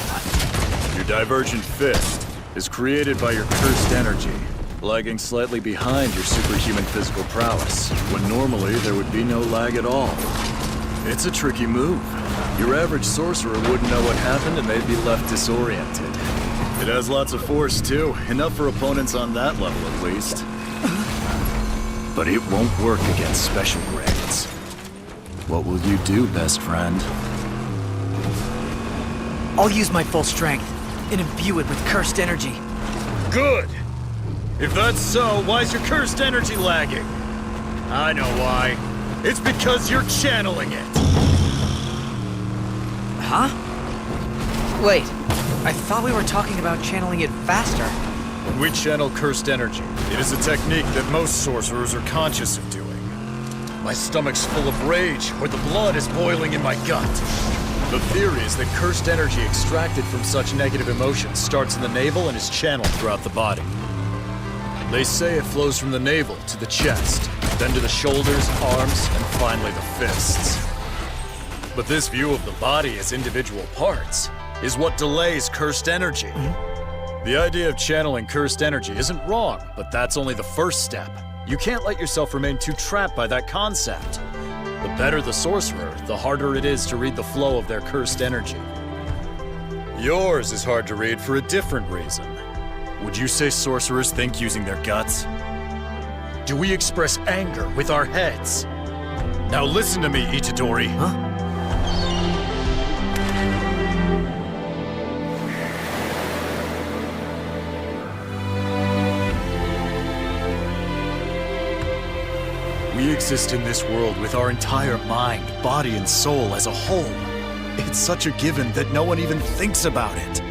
Your divergent fist is created by your cursed energy, lagging slightly behind your superhuman physical prowess, when normally there would be no lag at all. It's a tricky move. Your average sorcerer wouldn't know what happened and they'd be left disoriented. It has lots of force too, enough for opponents on that level at least. But it won't work against special grades. What will you do, best friend? I'll use my full strength and imbue it with cursed energy. Good! If that's so, why's your cursed energy lagging? I know why. It's because you're channeling it! Huh? Wait, I thought we were talking about channeling it faster. When we channel cursed energy, it is a technique that most sorcerers are conscious of doing. My stomach's full of rage, or the blood is boiling in my gut. The theory is that cursed energy extracted from such negative emotions starts in the navel and is channeled throughout the body. They say it flows from the navel to the chest, then to the shoulders, arms, and finally the fists. But this view of the body as individual parts is what delays cursed energy. The idea of channeling cursed energy isn't wrong, but that's only the first step. You can't let yourself remain too trapped by that concept. The better the sorcerer, the harder it is to read the flow of their cursed energy. Yours is hard to read for a different reason. Would you say sorcerers think using their guts? Do we express anger with our heads? Now listen to me, Itadori. Huh? We exist in this world with our entire mind, body, and soul as a whole. It's such a given that no one even thinks about it.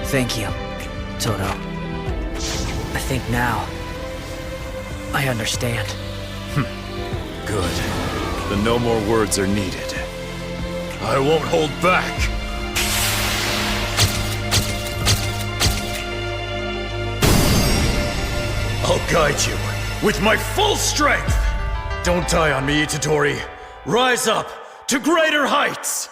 Thank you, Toto. I think now I understand. Good. Then no more words are needed. I won't hold back! I'll guide you with my full strength! Don't die on me, Itadori. Rise up to greater heights!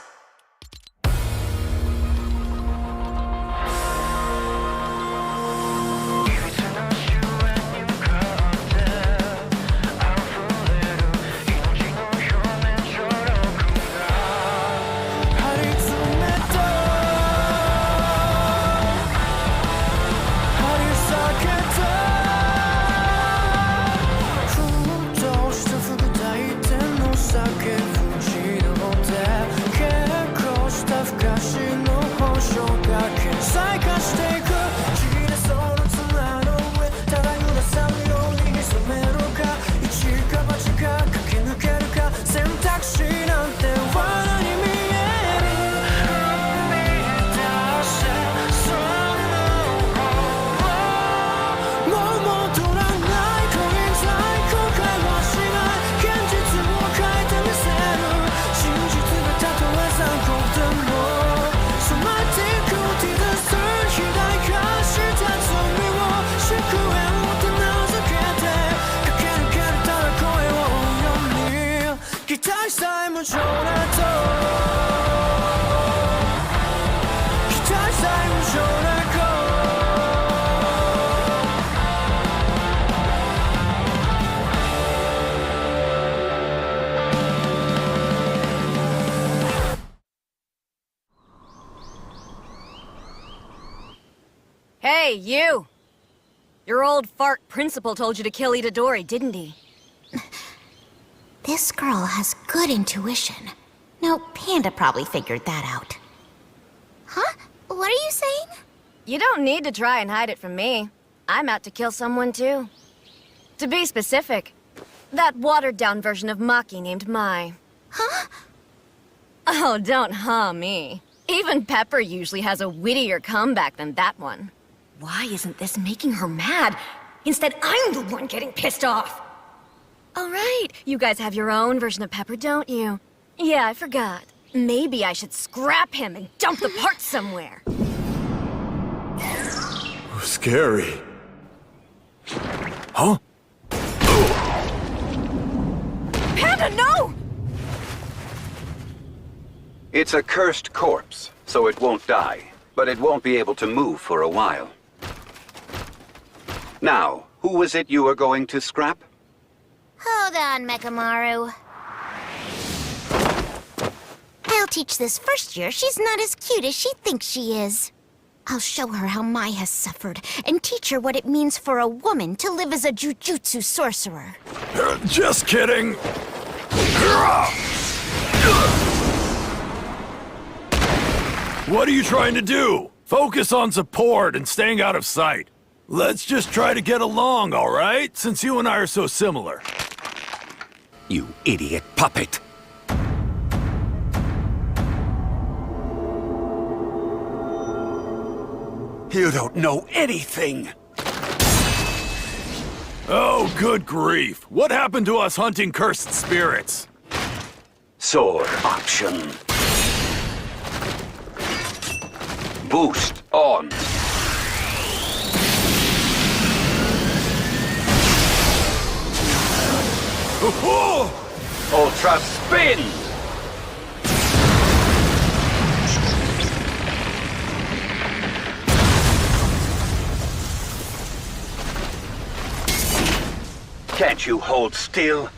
Fuji no hotel Hey, you! Your old fart principal told you to kill Itadori, didn't he? This girl has good intuition. No, Panda probably figured that out. Huh? What are you saying? You don't need to try and hide it from me. I'm out to kill someone, too. To be specific, that watered-down version of Maki named Mai. Huh? Oh, don't me. Even Pepper usually has a wittier comeback than that one. Why isn't this making her mad? Instead, I'm the one getting pissed off. All right, you guys have your own version of Pepper, don't you? Yeah, I forgot. Maybe I should scrap him and dump the parts somewhere. Scary. Huh? Panda, no! It's a cursed corpse, so it won't die, but it won't be able to move for a while. Now, who was it you were going to scrap? Hold on, Mekamaru. I'll teach this first year she's not as cute as she thinks she is. I'll show her how Mai has suffered, and teach her what it means for a woman to live as a jujutsu sorcerer. Just kidding. What are you trying to do? Focus on support and staying out of sight. Let's just try to get along, all right? Since you and I are so similar. You idiot puppet. You don't know anything! Oh, good grief. What happened to us hunting cursed spirits? Sword option. Boost on. Ultra spin! Can't you hold still?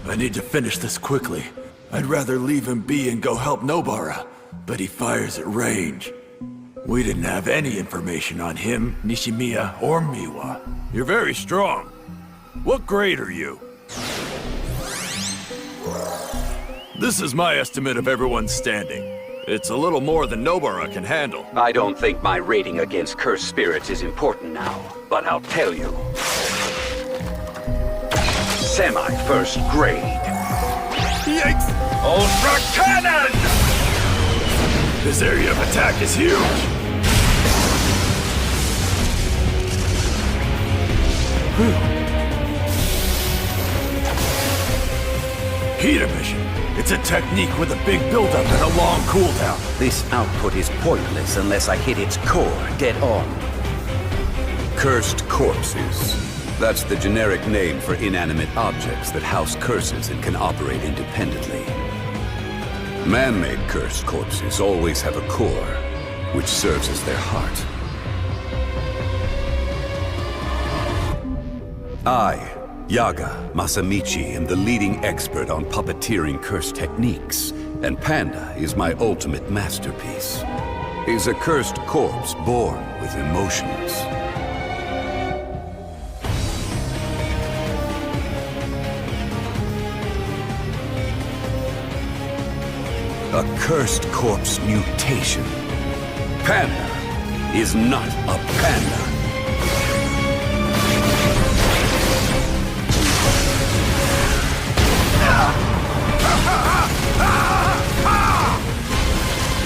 I need to finish this quickly. I'd rather leave him be and go help Nobara, but he fires at range. We didn't have any information on him, Nishimiya, or Miwa. You're very strong. What grade are you? This is my estimate of everyone's standing. It's a little more than Nobara can handle. I don't think my rating against cursed spirits is important now, but I'll tell you. Semi-first grade. Yikes! Ultra Cannon! This area of attack is huge! Heat emission. It's a technique with a big buildup and a long cooldown. This output is pointless unless I hit its core dead on. Cursed corpses. That's the generic name for inanimate objects that house curses and can operate independently. Man-made cursed corpses always have a core, which serves as their heart. I, Yaga Masamichi, am the leading expert on puppeteering cursed techniques, and Panda is my ultimate masterpiece. He's a cursed corpse born with emotions. A cursed corpse mutation. Panda is not a panda.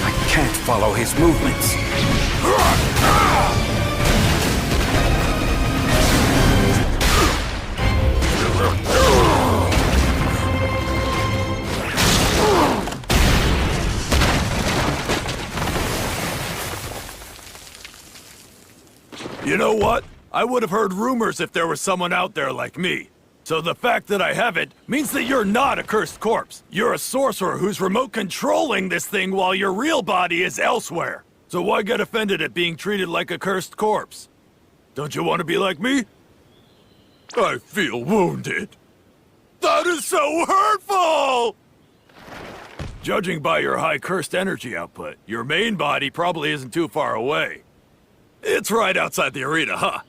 I can't follow his movements. You know what? I would have heard rumors if there was someone out there like me. So the fact that I haven't means that you're not a cursed corpse. You're a sorcerer who's remote controlling this thing while your real body is elsewhere. So why get offended at being treated like a cursed corpse? Don't you want to be like me? I feel wounded. That is so hurtful! Judging by your high cursed energy output, your main body probably isn't too far away. It's right outside the arena, huh?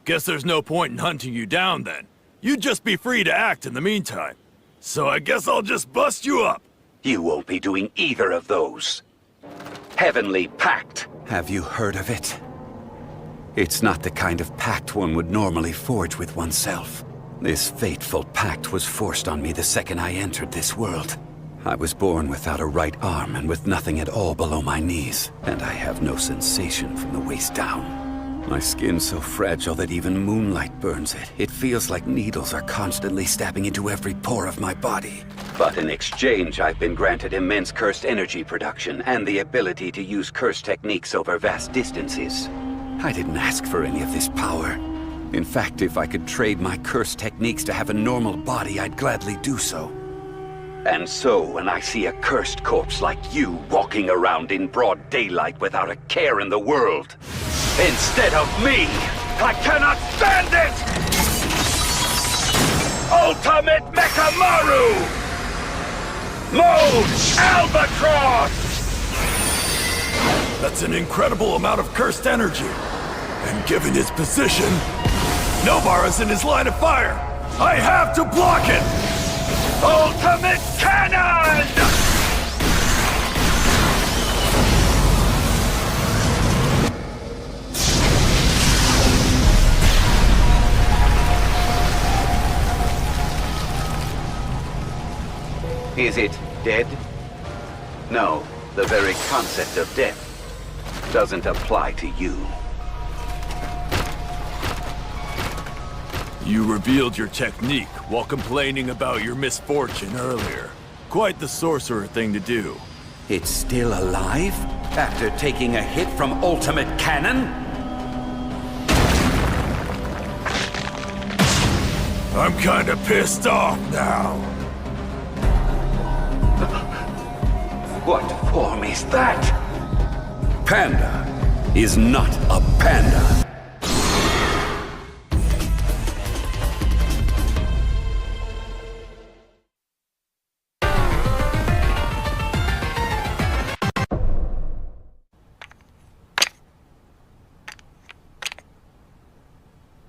Guess there's no point in hunting you down then. You'd just be free to act in the meantime. So I guess I'll just bust you up. You won't be doing either of those. Heavenly Pact. Have you heard of it? It's not the kind of pact one would normally forge with oneself. This fateful pact was forced on me the second I entered this world. I was born without a right arm and with nothing at all below my knees, and I have no sensation from the waist down. My skin's so fragile that even moonlight burns it. It feels like needles are constantly stabbing into every pore of my body. But in exchange, I've been granted immense cursed energy production and the ability to use cursed techniques over vast distances. I didn't ask for any of this power. In fact, if I could trade my cursed techniques to have a normal body, I'd gladly do so. And so, when I see a cursed corpse like you walking around in broad daylight without a care in the world, instead of me, I cannot stand it! Ultimate Mechamaru! Mode Albatross! That's an incredible amount of cursed energy. And given his position, Nobara's in his line of fire. I have to block it! Ultimate Cannon! Is it dead? No, the very concept of death doesn't apply to you. You revealed your technique while complaining about your misfortune earlier. Quite the sorcerer thing to do. It's still alive? After taking a hit from Ultimate Cannon? I'm kinda pissed off now. What form is that? Panda is not a panda.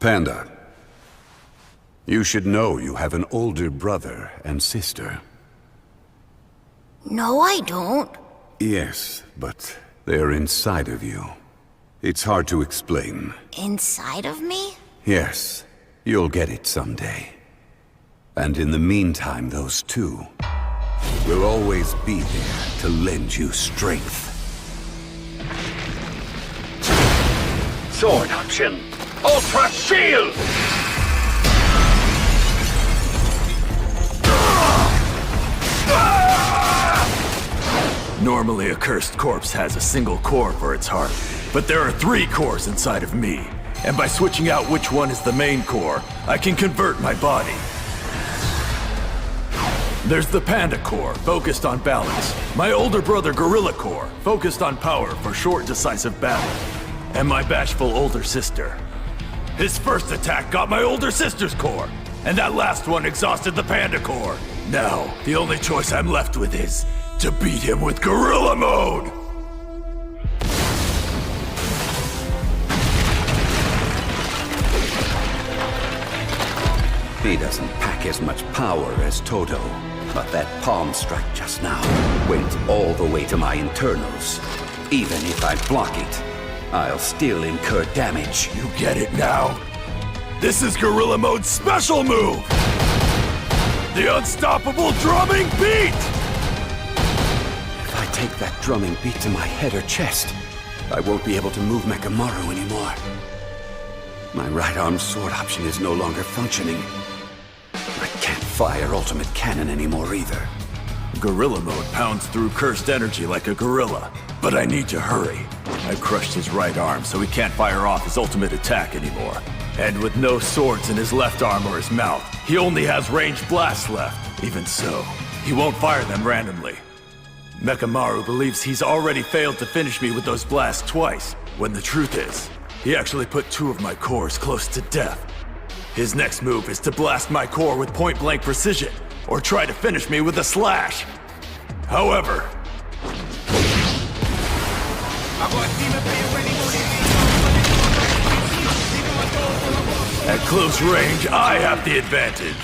Panda, you should know you have an older brother and sister. No, I don't. Yes, but they're inside of you. It's hard to explain. Inside of me? Yes, you'll get it someday. And in the meantime, those two will always be there to lend you strength. Sword option! Ultra Shield! Normally, a cursed corpse has a single core for its heart, but there are 3 cores inside of me. And by switching out which one is the main core, I can convert my body. There's the Panda Core, focused on balance. My older brother Gorilla Core, focused on power for short, decisive battle. And my bashful older sister. His first attack got my older sister's core, and that last one exhausted the Panda Core. Now, the only choice I'm left with is to beat him with Gorilla Mode! He doesn't pack as much power as Toto, but that palm strike just now went all the way to my internals. Even if I block it, I'll still incur damage. You get it now? This is Gorilla Mode's special move! The unstoppable drumming beat! If I take that drumming beat to my head or chest, I won't be able to move Mechamaru anymore. My right arm sword option is no longer functioning. I can't fire Ultimate Cannon anymore either. Gorilla Mode pounds through cursed energy like a gorilla, but I need to hurry. I crushed his right arm so he can't fire off his ultimate attack anymore. And with no swords in his left arm or his mouth, he only has ranged blasts left. Even so, he won't fire them randomly. Mechamaru believes he's already failed to finish me with those blasts twice, when the truth is, he actually put 2 of my cores close to death. His next move is to blast my core with point-blank precision, or try to finish me with a slash. However, At close range, I have the advantage.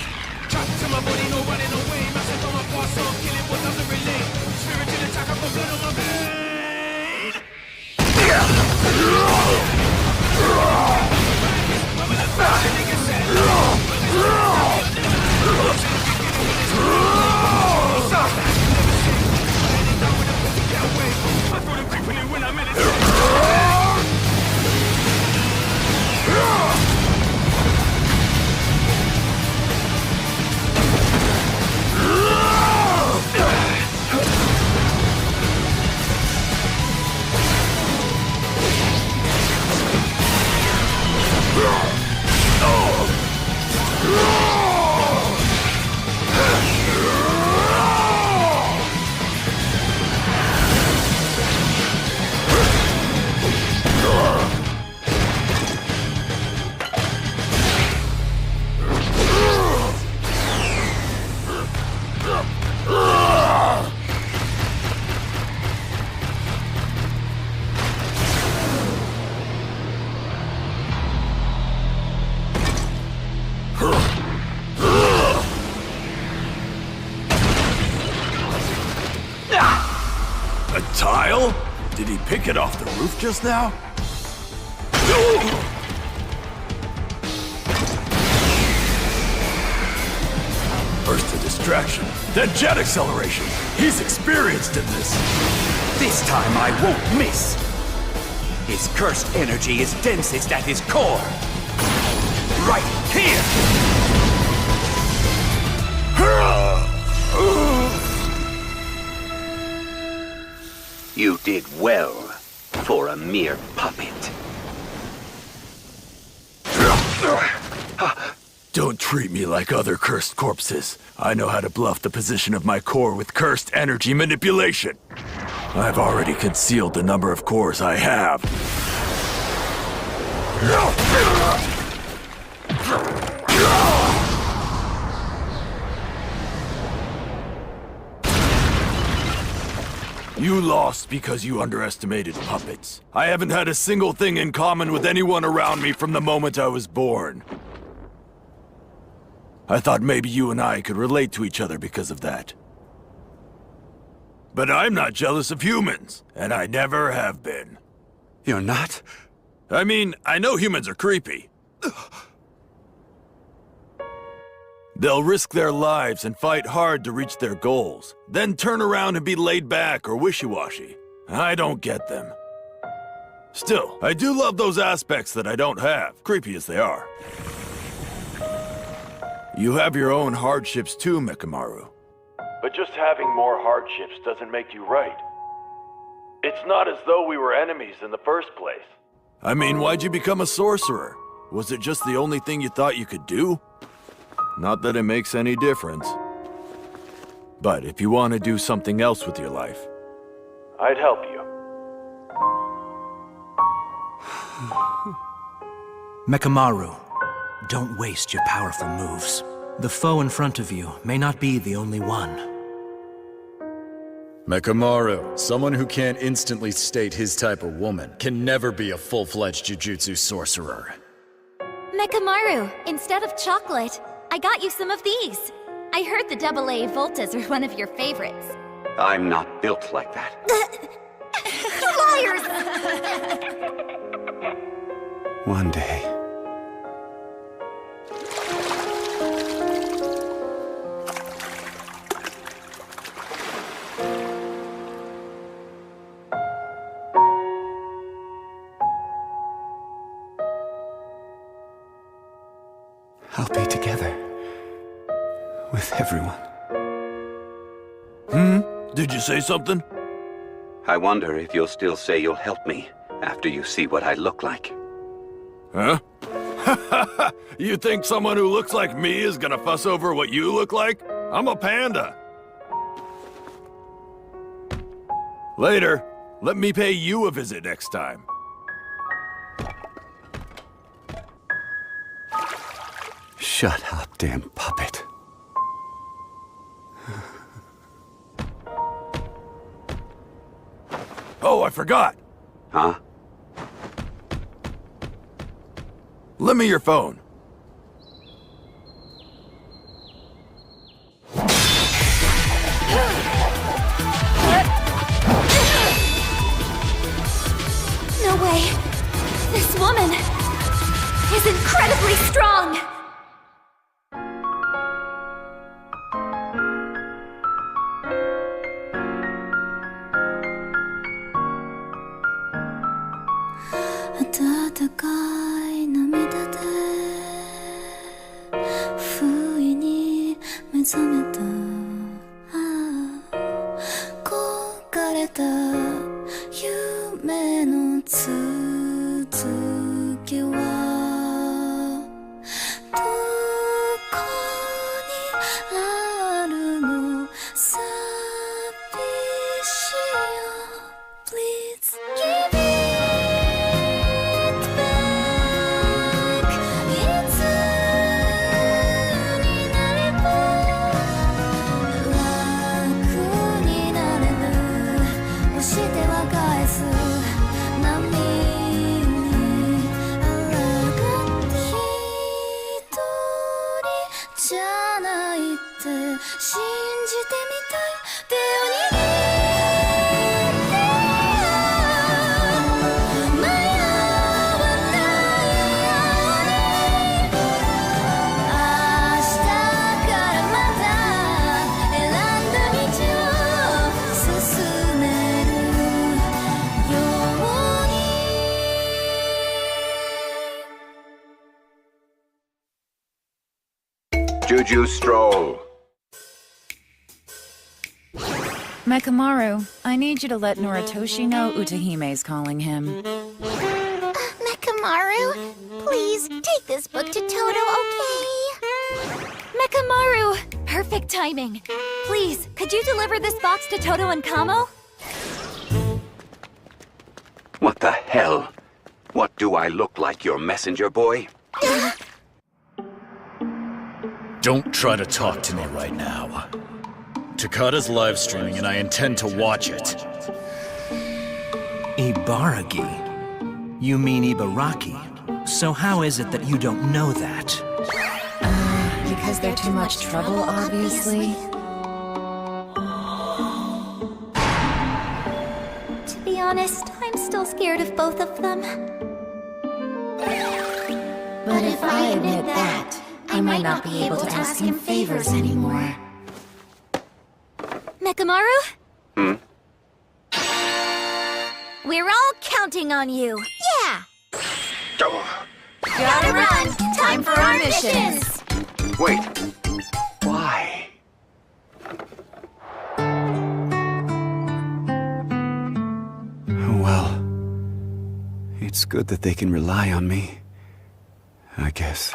A tile? Did he pick it off the roof just now? First a distraction, then jet acceleration. He's experienced in this. This time I won't miss. His cursed energy is densest at his core. Right here! You did well for a mere puppet. Don't treat me like other cursed corpses. I know how to bluff the position of my core with cursed energy manipulation. I've already concealed the number of cores I have. You lost because you underestimated puppets. I haven't had a single thing in common with anyone around me from the moment I was born. I thought maybe you and I could relate to each other because of that. But I'm not jealous of humans, and I never have been. You're not? I mean, I know humans are creepy. They'll risk their lives and fight hard to reach their goals, then turn around and be laid back or wishy-washy. I don't get them. Still, I do love those aspects that I don't have, creepy as they are. You have your own hardships too, Mekamaru. But just having more hardships doesn't make you right. It's not as though we were enemies in the first place. I mean, why'd you become a sorcerer? Was it just the only thing you thought you could do? Not that it makes any difference. But if you want to do something else with your life, I'd help you. Mekamaru, don't waste your powerful moves. The foe in front of you may not be the only one. Mekamaru, someone who can't instantly state his type of woman, can never be a full-fledged jujutsu sorcerer. Mekamaru, instead of chocolate, I got you some of these. I heard the AA Voltas are one of your favorites. I'm not built like that. Liars! One day. I'll be together with everyone. Did you say something? I wonder if you'll still say you'll help me after you see what I look like. Huh? You think someone who looks like me is gonna fuss over what you look like? I'm a panda. Later, let me pay you a visit next time. Shut up, damn puppet. Oh, I forgot. Huh? Lend me your phone. incredibly strong! Juju Stroll. Mekamaru, I need you to let Noritoshi know Utahime's calling him. Mekamaru, please take this book to Toto, okay? Mekamaru! Perfect timing. Please, could you deliver this box to Toto and Kamo? What the hell? What do I look like, your messenger boy? Don't try to talk to me right now. Takada's live streaming and I intend to watch it. Ibaragi? You mean Ibaraki? So how is it that you don't know that? Because they're too much trouble, obviously. To be honest, I'm still scared of both of them. But if I admit that, I might not be able to ask him favors anymore. Mekamaru? Hmm? We're all counting on you. Yeah! Gotta run! Time for our missions! Wait. Why? Well, it's good that they can rely on me, I guess.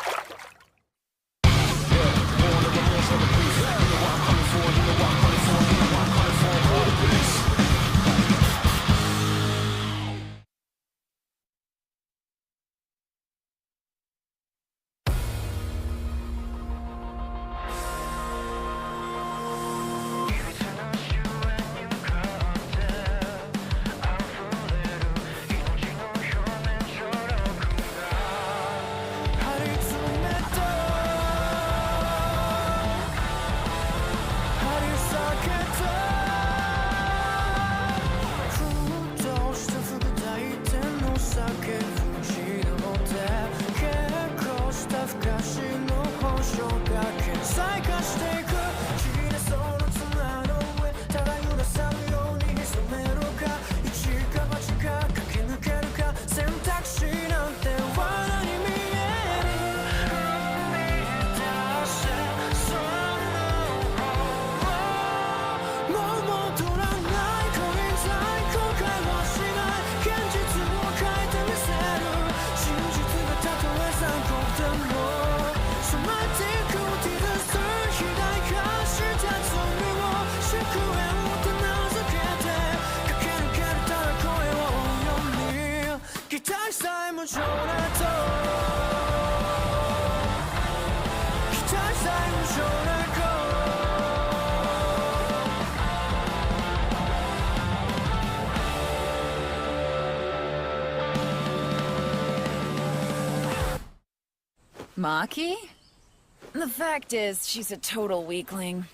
Maki? The fact is, she's a total weakling.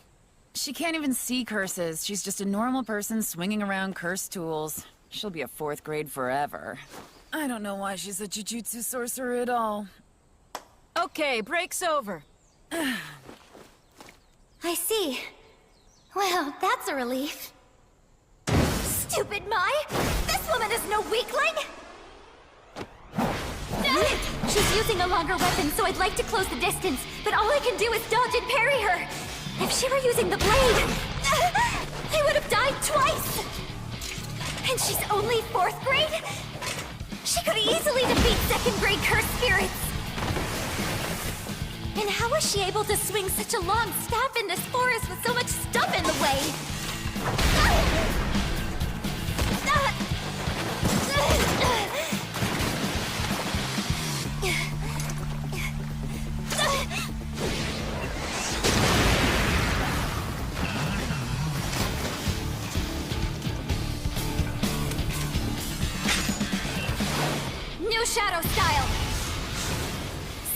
She can't even see curses. She's just a normal person swinging around cursed tools. She'll be a 4th grade forever. I don't know why she's a jujutsu sorcerer at all. Okay, break's over. I see. Well, that's a relief. Stupid Mai! This woman is no weakling! She's using a longer weapon, so I'd like to close the distance, but all I can do is dodge and parry her. If she were using the blade, I would have died twice! And she's only 4th grade? She could easily defeat 2nd grade cursed spirits! And how was she able to swing such a long staff in this forest with so much stuff in the way? New shadow style.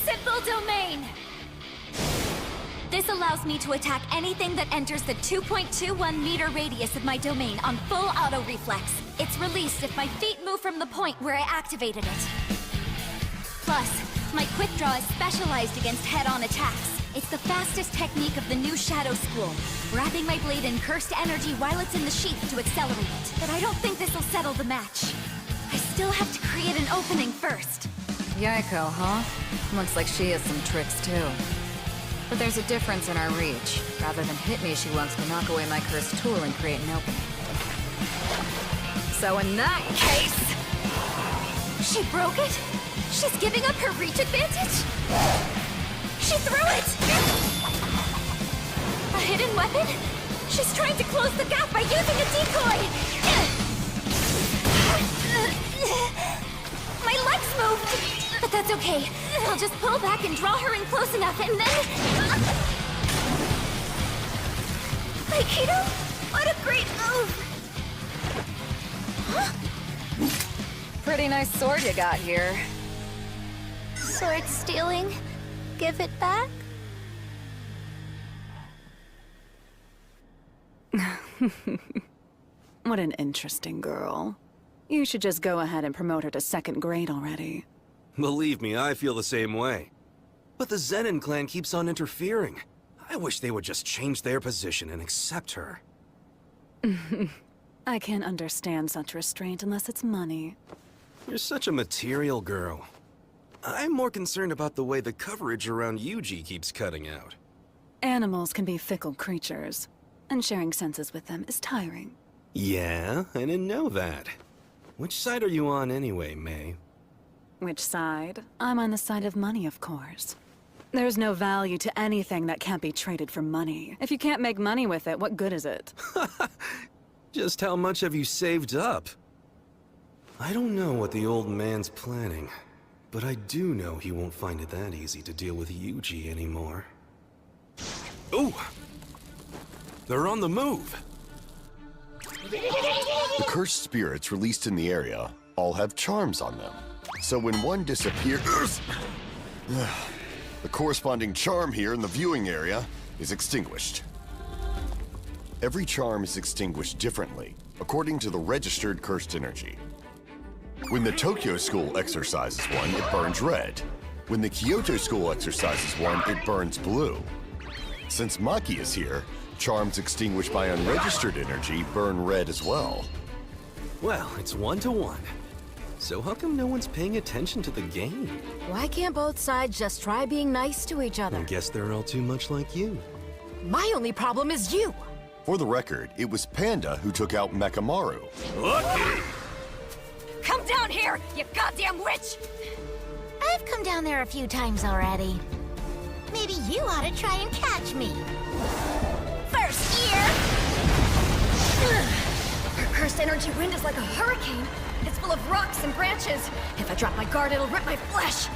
Simple domain. This allows me to attack anything that enters the 2.21 meter radius of my domain on full auto reflex. It's released if my feet move from the point where I activated it. Plus, my quick draw is specialized against head-on attacks. It's the fastest technique of the new Shadow School, wrapping my blade in cursed energy while it's in the sheath to accelerate it. But I don't think this'll settle the match. I still have to create an opening first. Yaiko, huh? Looks like she has some tricks too. But there's a difference in our reach. Rather than hit me, she wants to knock away my cursed tool and create an opening. So in that case... She broke it? She's giving up her reach advantage? She threw it! A hidden weapon? She's trying to close the gap by using a decoy! My legs moved! But that's okay. I'll just pull back and draw her in close enough and then... Aikido? What a great move! Huh? Pretty nice sword you got here. Sword stealing? Give it back? What an interesting girl. You should just go ahead and promote her to 2nd grade already. Believe me, I feel the same way. But the Zenin clan keeps on interfering. I wish they would just change their position and accept her. I can't understand such restraint unless it's money. You're such a material girl. I'm more concerned about the way the coverage around Yuji keeps cutting out. Animals can be fickle creatures, and sharing senses with them is tiring. Yeah, I didn't know that. Which side are you on anyway, May? Which side? I'm on the side of money, of course. There's no value to anything that can't be traded for money. If you can't make money with it, what good is it? Just how much have you saved up? I don't know what the old man's planning, but I do know he won't find it that easy to deal with Yuji anymore. Ooh! They're on the move! The cursed spirits released in the area all have charms on them. So when one disappears, the corresponding charm here in the viewing area is extinguished. Every charm is extinguished differently, according to the registered cursed energy. When the Tokyo School exercises one, it burns red. When the Kyoto School exercises one, it burns blue. Since Maki is here, charms extinguished by unregistered energy burn red as well. Well, it's 1-to-1. So how come no one's paying attention to the game? Why can't both sides just try being nice to each other? I guess they're all too much like you. My only problem is you! For the record, it was Panda who took out Mekamaru. Lucky! Come down here, you goddamn witch! I've come down there a few times already. Maybe you ought to try and catch me. First year! Her cursed energy wind is like a hurricane. It's full of rocks and branches. If I drop my guard, it'll rip my flesh.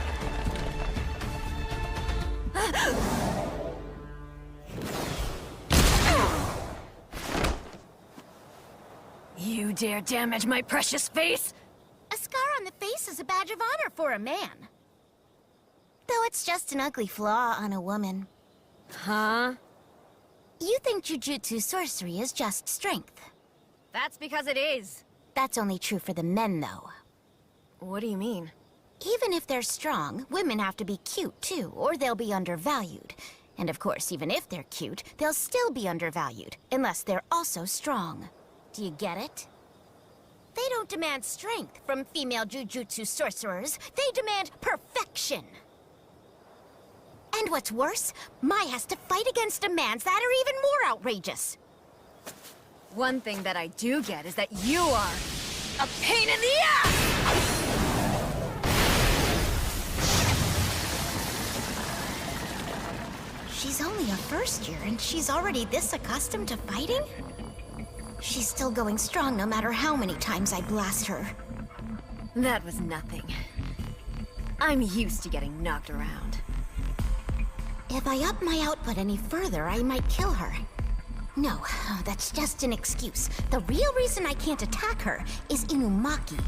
You dare damage my precious face? A scar on the face is a badge of honor for a man. Though it's just an ugly flaw on a woman. Huh? You think jujutsu sorcery is just strength. That's because it is. That's only true for the men, though. What do you mean? Even if they're strong, women have to be cute too, or they'll be undervalued. And of course, even if they're cute, they'll still be undervalued, unless they're also strong. Do you get it? They don't demand strength from female jujutsu sorcerers. They demand perfection. And what's worse, Mai has to fight against demands that are even more outrageous. One thing that I do get is that you are a pain in the ass! She's only a first year, and she's already this accustomed to fighting? She's still going strong no matter how many times I blast her. That was nothing. I'm used to getting knocked around. If I up my output any further, I might kill her. No, that's just an excuse. The real reason I can't attack her is Inumaki.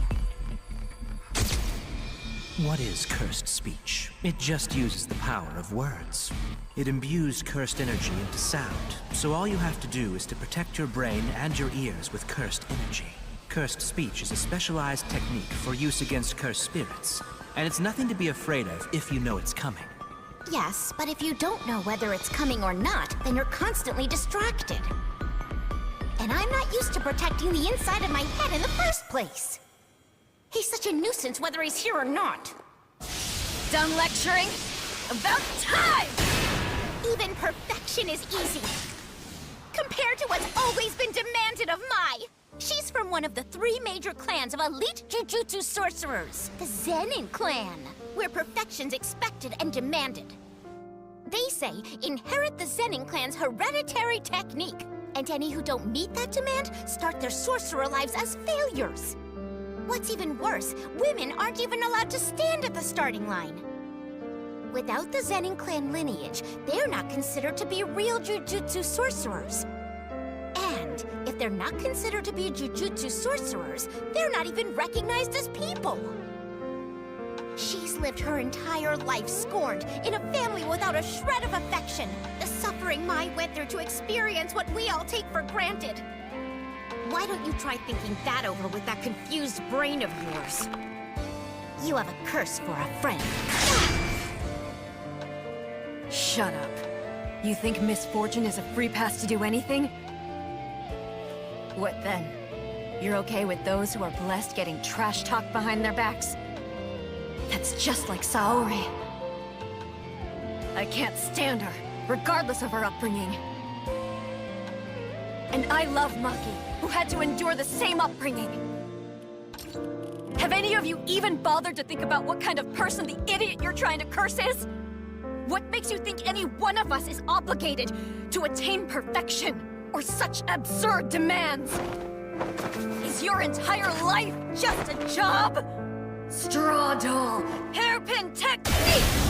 What is cursed speech? It just uses the power of words. It imbues cursed energy into sound, so all you have to do is to protect your brain and your ears with cursed energy. Cursed speech is a specialized technique for use against cursed spirits, and it's nothing to be afraid of if you know it's coming. Yes, but if you don't know whether it's coming or not, then you're constantly distracted. And I'm not used to protecting the inside of my head in the first place. He's such a nuisance whether he's here or not. Done lecturing? About time! Even perfection is easy. Compared to what's always been demanded of Mai. She's from one of the 3 major clans of elite jujutsu sorcerers. The Zenin clan, where perfection's expected and demanded. They say, inherit the Zenin clan's hereditary technique. And any who don't meet that demand start their sorcerer lives as failures. What's even worse, women aren't even allowed to stand at the starting line. Without the Zenin clan lineage, they're not considered to be real jujutsu sorcerers. And if they're not considered to be jujutsu sorcerers, they're not even recognized as people. She's lived her entire life scorned, in a family without a shred of affection. The suffering Mai went through to experience what we all take for granted. Why don't you try thinking that over with that confused brain of yours? You have a curse for a friend. Shut up. You think misfortune is a free pass to do anything? What then? You're okay with those who are blessed getting trash-talked behind their backs? That's just like Saori. I can't stand her, regardless of her upbringing. And I love Maki, who had to endure the same upbringing. Have any of you even bothered to think about what kind of person the idiot you're trying to curse is? What makes you think any one of us is obligated to attain perfection or such absurd demands? Is your entire life just a job? Straw doll, hairpin technique!